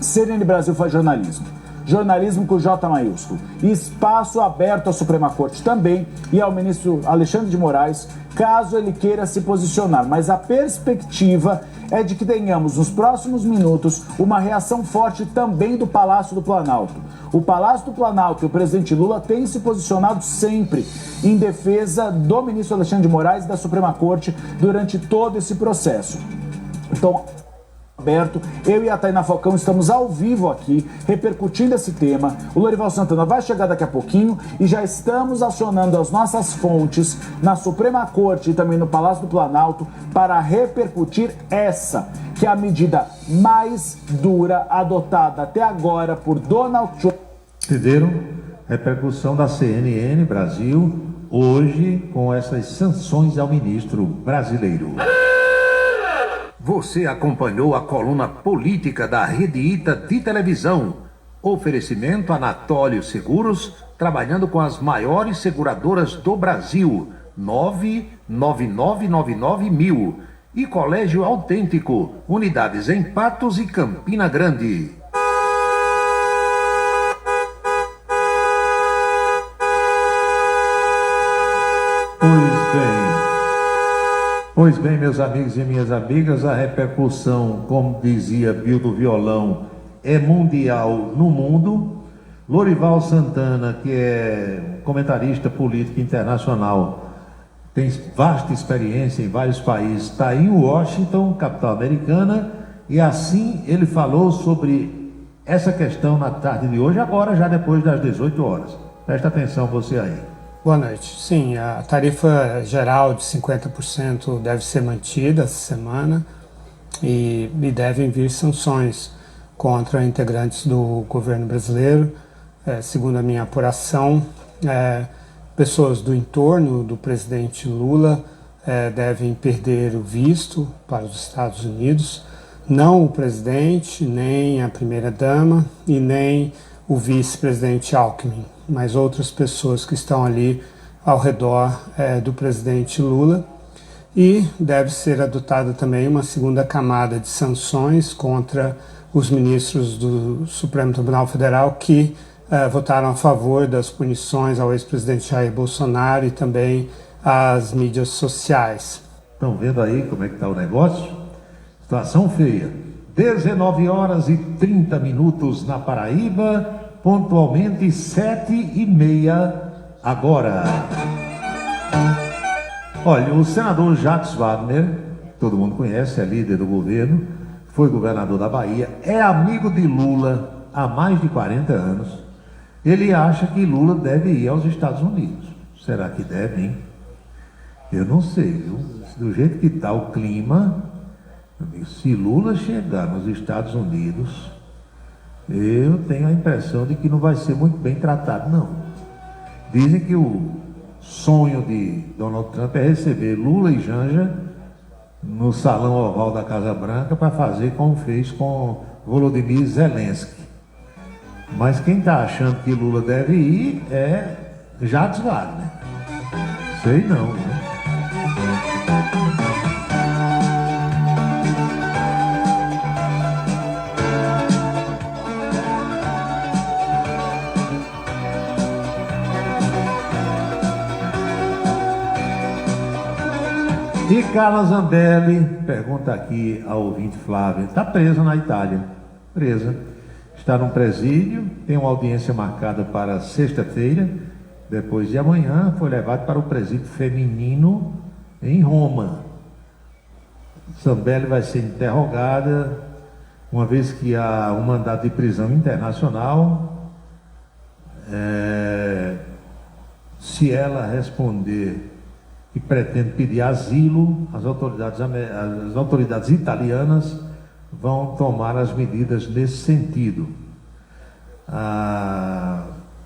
[SPEAKER 19] CNN Brasil faz jornalismo. Jornalismo com J maiúsculo. Espaço aberto à Suprema Corte também e ao ministro Alexandre de Moraes, caso ele queira se posicionar. Mas a perspectiva é de que tenhamos nos próximos minutos uma reação forte também do Palácio do Planalto. O Palácio do Planalto e o presidente Lula têm se posicionado sempre em defesa do ministro Alexandre de Moraes e da Suprema Corte durante todo esse processo. Então, aberto, eu e a Tainá Falcão estamos ao vivo aqui, repercutindo esse tema. O Lorival Santana vai chegar daqui a pouquinho e já estamos acionando as nossas fontes na Suprema Corte e também no Palácio do Planalto para repercutir essa, que é a medida mais dura adotada até agora por Donald Trump.
[SPEAKER 5] Entenderam? Repercussão da CNN Brasil hoje com essas sanções ao ministro brasileiro.
[SPEAKER 1] Você acompanhou a coluna política da Rede Ita de televisão. Oferecimento Anatólio Seguros, trabalhando com as maiores seguradoras do Brasil. 99999 e Colégio Autêntico, unidades em Patos e Campina Grande.
[SPEAKER 5] Pois bem, meus amigos e minhas amigas, a repercussão, como dizia Bill do Violão, é mundial no mundo. Lorival Santana, que é comentarista político internacional, tem vasta experiência em vários países, está em Washington, capital americana, e assim ele falou sobre essa questão na tarde de hoje, agora já depois das 18 horas. Presta atenção você aí.
[SPEAKER 20] Boa noite. Sim, a tarifa geral de 50% deve ser mantida essa semana e devem vir sanções. contra integrantes do governo brasileiro. Segundo a minha apuração, pessoas do entorno do presidente Lula devem perder o visto para os Estados Unidos, não o presidente, nem a primeira-dama e nem o vice-presidente Alckmin, mas outras pessoas que estão ali ao redor do presidente Lula. E deve ser adotada também uma segunda camada de sanções contra os ministros do Supremo Tribunal Federal que votaram a favor das punições ao ex-presidente Jair Bolsonaro e também às mídias sociais.
[SPEAKER 5] Estão vendo aí como é que está o negócio? Situação feia. 19 horas e 30 minutos na Paraíba, pontualmente 7h30 agora. Olha, o senador Jacques Wagner, todo mundo conhece, é líder do governo, foi governador da Bahia, é amigo de Lula há mais de 40 anos. Ele acha que Lula deve ir aos Estados Unidos. Será que deve, hein? Eu não sei, viu? Do jeito que está o clima, se Lula chegar nos Estados Unidos, eu tenho a impressão de que não vai ser muito bem tratado, não. Dizem que o sonho de Donald Trump é receber Lula e Janja no salão oval da Casa Branca para fazer como fez com Volodymyr Zelensky. Mas quem está achando que Lula deve ir é Jacques Wagner. Sei não, né? E Carla Zambelli, pergunta aqui ao ouvinte Flávio, está presa na Itália, presa, está num presídio, tem uma audiência marcada para sexta-feira, depois de amanhã, foi levado para o presídio feminino em Roma. Zambelli vai ser interrogada, uma vez que há um mandato de prisão internacional, se ela responder que pretende pedir asilo, as autoridades italianas vão tomar as medidas nesse sentido.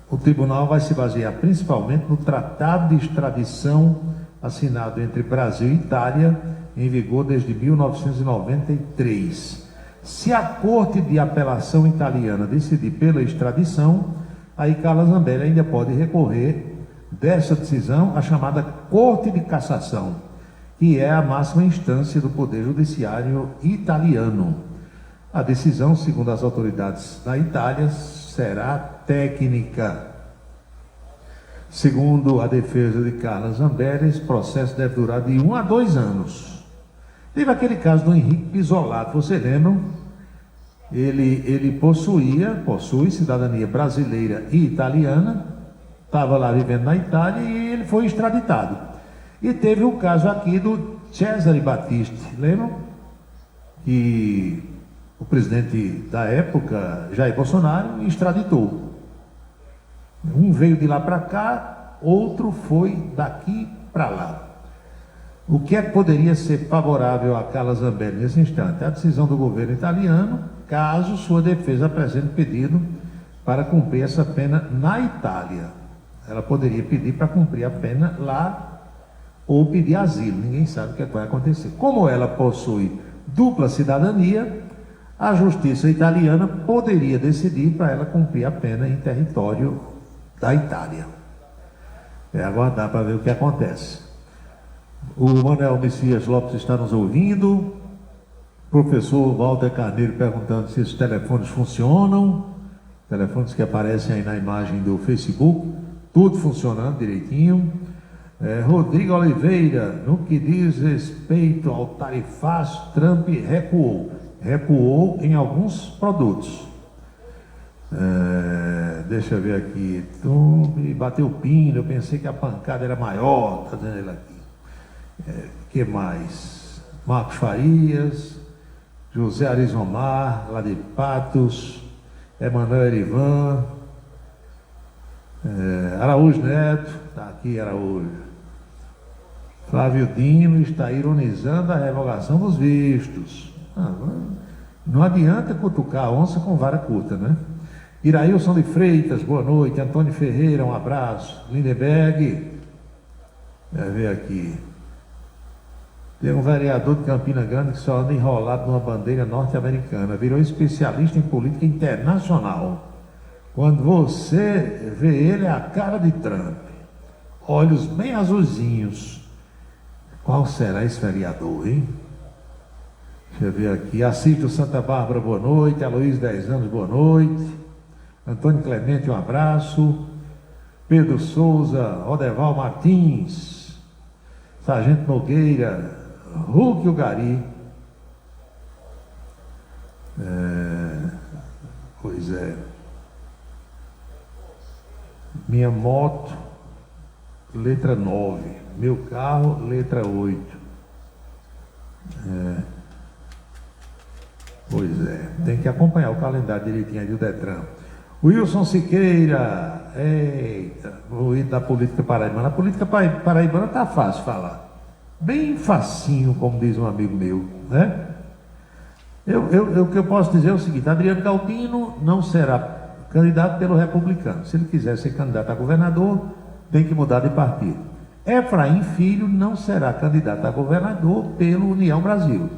[SPEAKER 5] O tribunal vai se basear principalmente no Tratado de Extradição assinado entre Brasil e Itália, em vigor desde 1993. Se a Corte de Apelação italiana decidir pela extradição, aí Carla Zambelli ainda pode recorrer dessa decisão a chamada Corte de Cassação, que é a máxima instância do Poder Judiciário italiano. A decisão, segundo as autoridades da Itália, será técnica. Segundo a defesa de Carla Zambelli, esse processo deve durar de 1 a 2 anos. Teve aquele caso do Henrique Pisolato, você lembra? Ele possui cidadania brasileira e italiana, estava lá vivendo na Itália e ele foi extraditado. E teve o caso aqui do Cesare Battisti, lembram? E o presidente da época, Jair Bolsonaro, extraditou. Um veio de lá para cá, outro foi daqui para lá. O que é que poderia ser favorável a Carla Zambelli nesse instante? A decisão do governo italiano, caso sua defesa apresente pedido para cumprir essa pena na Itália. Ela poderia pedir para cumprir a pena lá ou pedir asilo, ninguém sabe o que vai acontecer. Como ela possui dupla cidadania, a justiça italiana poderia decidir para ela cumprir a pena em território da Itália. É aguardar para ver o que acontece. O Manuel Messias Lopes está nos ouvindo. Professor Walter Carneiro perguntando se esses telefones funcionam. Telefones que aparecem aí na imagem do Facebook. Tudo funcionando direitinho. Rodrigo Oliveira, no que diz respeito ao tarifaço, Trump recuou. Recuou em alguns produtos. Deixa eu ver aqui. Me bateu o pino, eu pensei que a pancada era maior. Está dizendo ele aqui. Que mais? Marcos Farias, José Arizomar, lá de Patos, Emanuel Erivan, Araújo Neto, está aqui Araújo. Flávio Dino está ironizando a revogação dos vistos. Não adianta cutucar a onça com vara curta, né? Irailson de Freitas, boa noite. Antônio Ferreira, um abraço. Lindeberg, vai ver aqui. Tem um vereador de Campina Grande que só anda enrolado numa bandeira norte-americana. Virou especialista em política internacional. Quando você vê ele, é a cara de Trump. Olhos bem azulzinhos. Qual será esse vereador, hein? Deixa eu ver aqui. Assísio Santa Bárbara, boa noite. Aloysio, 10 anos, boa noite. Antônio Clemente, um abraço. Pedro Souza, Odeval Martins, Sargento Nogueira, Hulk Ugari. Pois é. Minha moto, letra 9. Meu carro, letra 8. Pois é. Tem que acompanhar o calendário direitinho aí do Detran. Wilson Siqueira, eita, vou ir da política paraibana. A política paraibana tá fácil falar. Bem facinho, como diz um amigo meu, né? O que eu posso dizer é o seguinte: Adriano Galdino não será candidato pelo Republicano. Se ele quiser ser candidato a governador, tem que mudar de partido. Efraim Filho não será candidato a governador pelo União Brasil.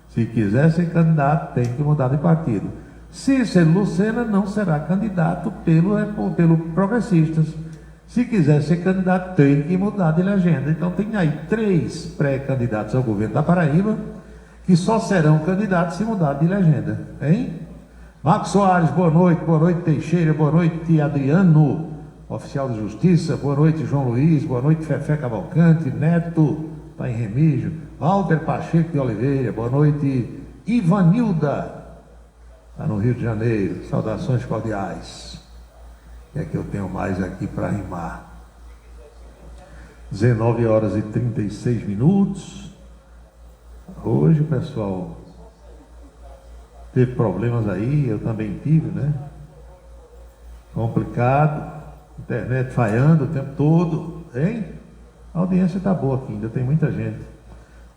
[SPEAKER 5] Se quiser ser candidato, tem que mudar de partido. Cícero Lucena não será candidato pelo Progressistas. Se quiser ser candidato, tem que mudar de legenda. Então tem aí 3 pré-candidatos ao governo da Paraíba que só serão candidatos se mudar de legenda, hein? Marcos Soares, boa noite Teixeira, boa noite Adriano, oficial de justiça, boa noite João Luiz, boa noite Fefé Cavalcante, Neto, está em Remígio, Walter Pacheco de Oliveira, boa noite Ivanilda, está no Rio de Janeiro, saudações cordiais. O que é que eu tenho mais aqui para rimar? 19 horas e 36 minutos. Hoje o pessoal teve problemas aí, eu também tive, né? Complicado, internet falhando o tempo todo, hein? A audiência está boa aqui, ainda tem muita gente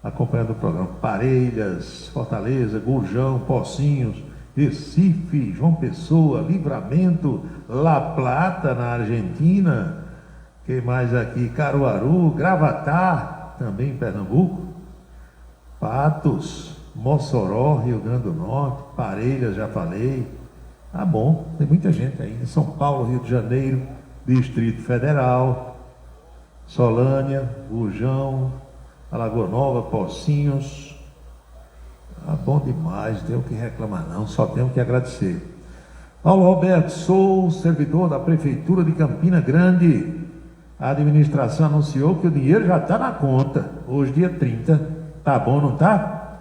[SPEAKER 5] acompanhando o programa. Parelhas, Fortaleza, Gurjão, Pocinhos, Recife, João Pessoa, Livramento, La Plata, na Argentina. Quem mais aqui? Caruaru, Gravatá, também em Pernambuco. Patos, Mossoró, Rio Grande do Norte, Parelhas, já falei. Tá bom, tem muita gente aí. Em São Paulo, Rio de Janeiro, Distrito Federal, Solânia, Gurjão, Alagoa Nova, Pocinhos. Tá bom demais, não tenho o que reclamar não, só tenho que agradecer. Paulo Roberto, sou servidor da Prefeitura de Campina Grande. A administração anunciou que o dinheiro já está na conta, hoje dia 30. Tá bom, não tá?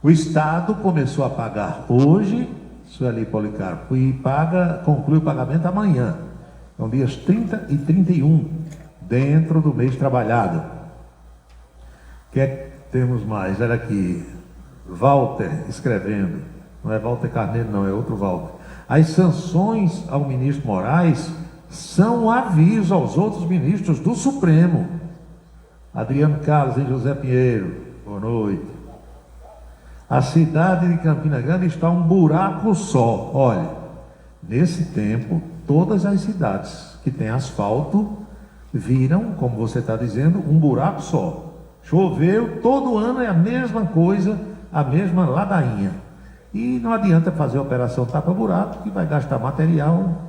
[SPEAKER 5] O Estado começou a pagar hoje, Sueli Policarpo, e conclui o pagamento amanhã. São dias 30 e 31, dentro do mês trabalhado. O que é que temos mais? Olha aqui, Walter escrevendo, não é Walter Carneiro não, é outro Walter. As sanções ao ministro Moraes são um aviso aos outros ministros do Supremo. Adriano Carlos e José Pinheiro, boa noite. A cidade de Campina Grande está um buraco só. Olha, nesse tempo, todas as cidades que têm asfalto viram, como você está dizendo, um buraco só. Choveu, todo ano é a mesma coisa, a mesma ladainha. E não adianta fazer a operação tapa-buraco, que vai gastar material,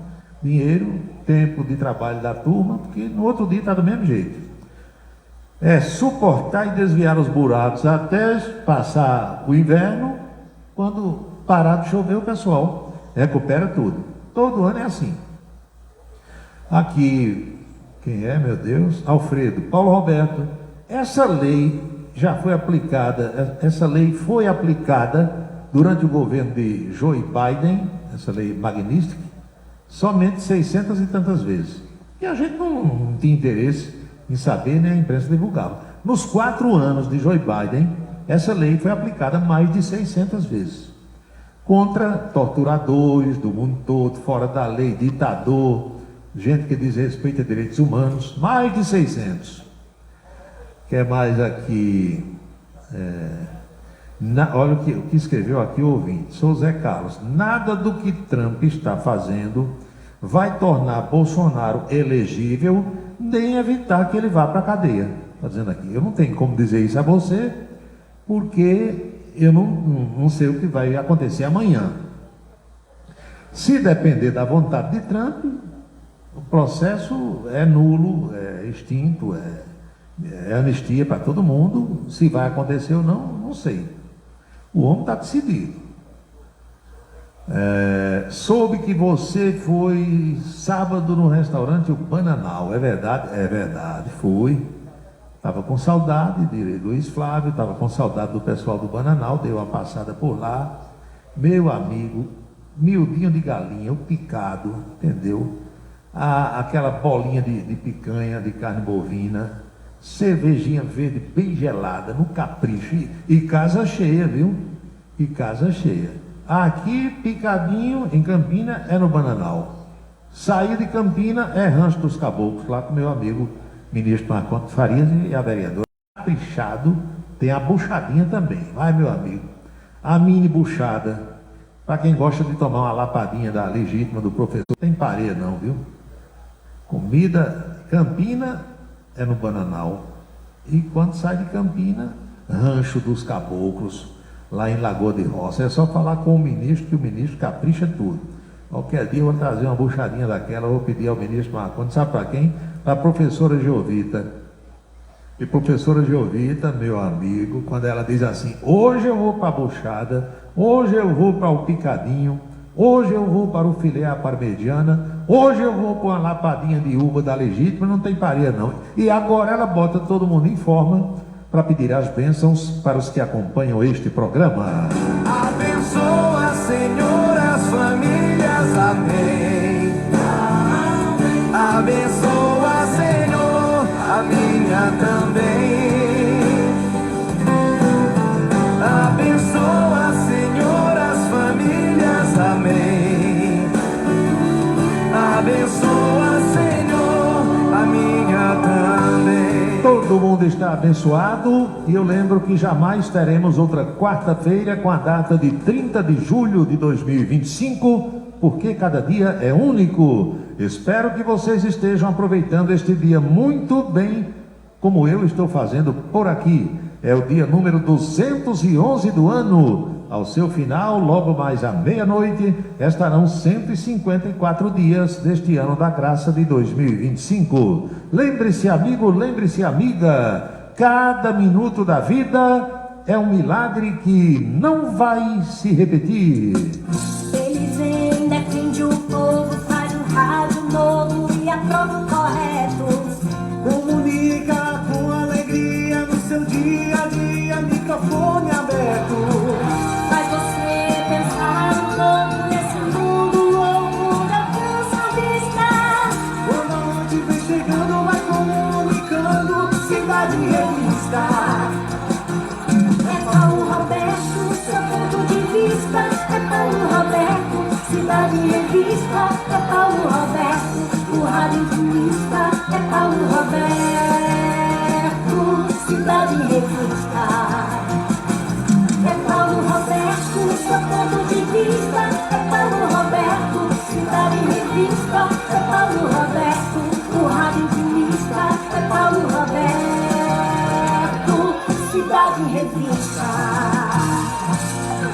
[SPEAKER 5] dinheiro, tempo de trabalho da turma, porque no outro dia está do mesmo jeito. É suportar e desviar os buracos até passar o inverno. Quando parar de chover, o pessoal recupera tudo. Todo ano é assim. Aqui, quem é, meu Deus? Alfredo. Paulo Roberto. Essa lei já foi aplicada, essa lei foi aplicada durante o governo de Joe Biden, essa lei magnífica, somente 600 e tantas vezes. E a gente não tinha interesse em saber, nem a imprensa divulgava. Nos 4 anos de Joe Biden, essa lei foi aplicada mais de 600 vezes. Contra torturadores do mundo todo, fora da lei, ditador, gente que diz respeito a direitos humanos, mais de 600. Quer mais aqui? Olha o que escreveu aqui o ouvinte, sou Zé Carlos. Nada do que Trump está fazendo vai tornar Bolsonaro elegível, nem evitar que ele vá para a cadeia. Está dizendo aqui. Eu não tenho como dizer isso a você, porque eu não sei o que vai acontecer amanhã. Se depender da vontade de Trump, o processo é nulo, é extinto, é anistia para todo mundo. Se vai acontecer ou não, não sei. O homem está decidido. Soube que você foi sábado no restaurante O Bananal. É verdade? É verdade, fui. Estava com saudade de Luiz Flávio, estava com saudade do pessoal do Bananal, dei uma passada por lá. Meu amigo, miudinho de galinha, o picado, entendeu? Aquela bolinha de picanha, de carne bovina, cervejinha verde bem gelada, no capricho, e casa cheia, viu? E casa cheia. Aqui, picadinho, em Campina, é no Bananal. Sair de Campina é Rancho dos Caboclos, lá com meu amigo ministro Marcondes Farias e a vereadora. Caprichado, tem a buchadinha também. Vai, meu amigo. A mini buchada, para quem gosta de tomar uma lapadinha da legítima do professor, tem pareia não, viu? Comida, Campina é no Bananal. E quando sai de Campina, Rancho dos Caboclos, lá em Lagoa de Roça. É só falar com o ministro, que o ministro capricha tudo. Qualquer dia eu vou trazer uma buchadinha daquela, vou pedir ao ministro Marcondes, sabe para quem? Para a professora Giovita. E professora Giovita, meu amigo, quando ela diz assim, hoje eu vou para a buchada, hoje eu vou para o picadinho, hoje eu vou para o filé à parmegiana, hoje eu vou para uma lapadinha de uva da legítima, não tem pareia não. E agora ela bota todo mundo em forma para pedir as bênçãos para os que acompanham este programa.
[SPEAKER 4] Abençoa, Senhor, as famílias, amém. Abençoa, Senhor, a minha também. Abençoa, Senhor, as famílias, amém. Abençoa, Senhor, a minha também.
[SPEAKER 5] Todo mundo está abençoado e eu lembro que jamais teremos outra quarta-feira com a data de 30 de julho de 2025, porque cada dia é único. Espero que vocês estejam aproveitando este dia muito bem, como eu estou fazendo por aqui. É o dia número 211 do ano. Ao seu final, logo mais à meia-noite, estarão 154 dias deste ano da graça de 2025. Lembre-se, amigo, lembre-se, amiga, cada minuto da vida é um milagre que não vai se repetir.
[SPEAKER 3] Ele vem, defende o povo, faz um rádio novo e aprova o correto.
[SPEAKER 4] Comunica com alegria no seu dia a dia, microfone aberto.
[SPEAKER 3] Faz você pensar um pouco nesse mundo louco da canção de estar.
[SPEAKER 4] Quando a noite vem chegando, vai comunicando, cidade e revista.
[SPEAKER 3] É Paulo Roberto, seu ponto de vista. É Paulo Roberto, cidade e revista. É Paulo Roberto, o rádio intimista. É Paulo Roberto, cidade e revista. É Paulo Roberto, seu ponto de vista. É Paulo Roberto, cidade e revista. É Paulo Roberto, o rádio intimista. É Paulo Roberto, cidade e revista.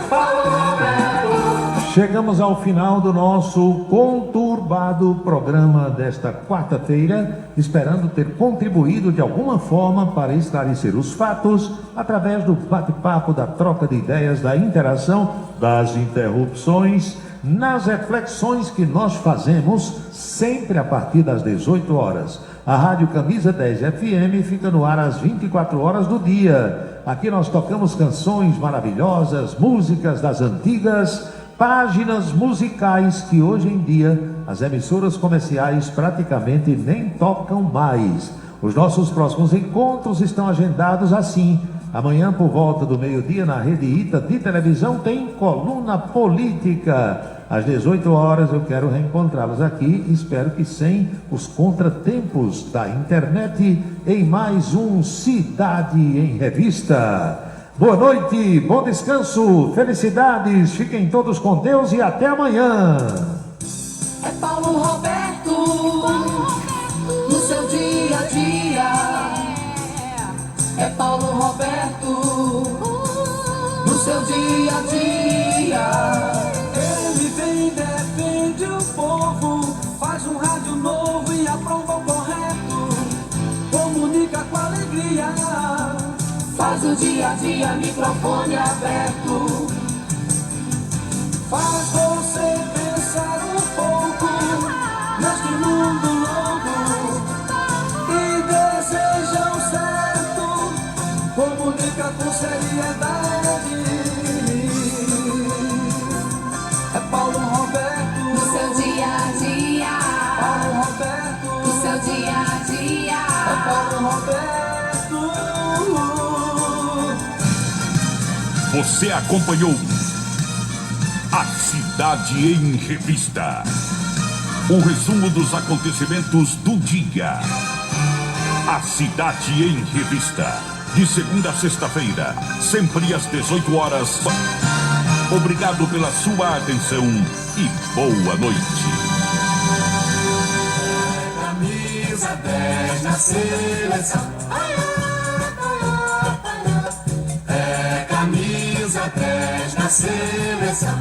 [SPEAKER 3] Paulo Roberto.
[SPEAKER 5] Chegamos ao final do nosso conturbado programa desta quarta-feira, esperando ter contribuído de alguma forma para esclarecer os fatos através do bate-papo, da troca de ideias, da interação, das interrupções, nas reflexões que nós fazemos sempre a partir das 18 horas. A Rádio Camisa 10 FM fica no ar às 24 horas do dia. Aqui nós tocamos canções maravilhosas, músicas das antigas, páginas musicais que hoje em dia as emissoras comerciais praticamente nem tocam mais. Os nossos próximos encontros estão agendados assim. Amanhã, por volta do meio-dia, na Rede Ita de televisão, tem Coluna Política. Às 18 horas eu quero reencontrá-los aqui, espero que sem os contratempos da internet, em mais um Cidade em Revista. Boa noite, bom descanso, felicidades, fiquem todos com Deus e até amanhã.
[SPEAKER 3] É Paulo Roberto, no seu dia a dia. É Paulo Roberto, no seu dia a dia.
[SPEAKER 4] Ele vem e defende o povo, faz um rádio novo e aprova o correto, comunica com alegria,
[SPEAKER 3] faz o dia a dia, microfone aberto.
[SPEAKER 4] Faz você pensar um pouco neste mundo louco e deseja o certo, comunica com seriedade. É Paulo Roberto,
[SPEAKER 3] no seu dia a dia.
[SPEAKER 4] Paulo Roberto,
[SPEAKER 3] no seu dia a dia.
[SPEAKER 4] É Paulo Roberto.
[SPEAKER 2] Você acompanhou A Cidade em Revista. Um resumo dos acontecimentos do dia. A Cidade em Revista. De segunda a sexta-feira, sempre às 18 horas. Obrigado pela sua atenção e boa noite.
[SPEAKER 4] Camisa 10 na seleção. É camisa 10 na seleção.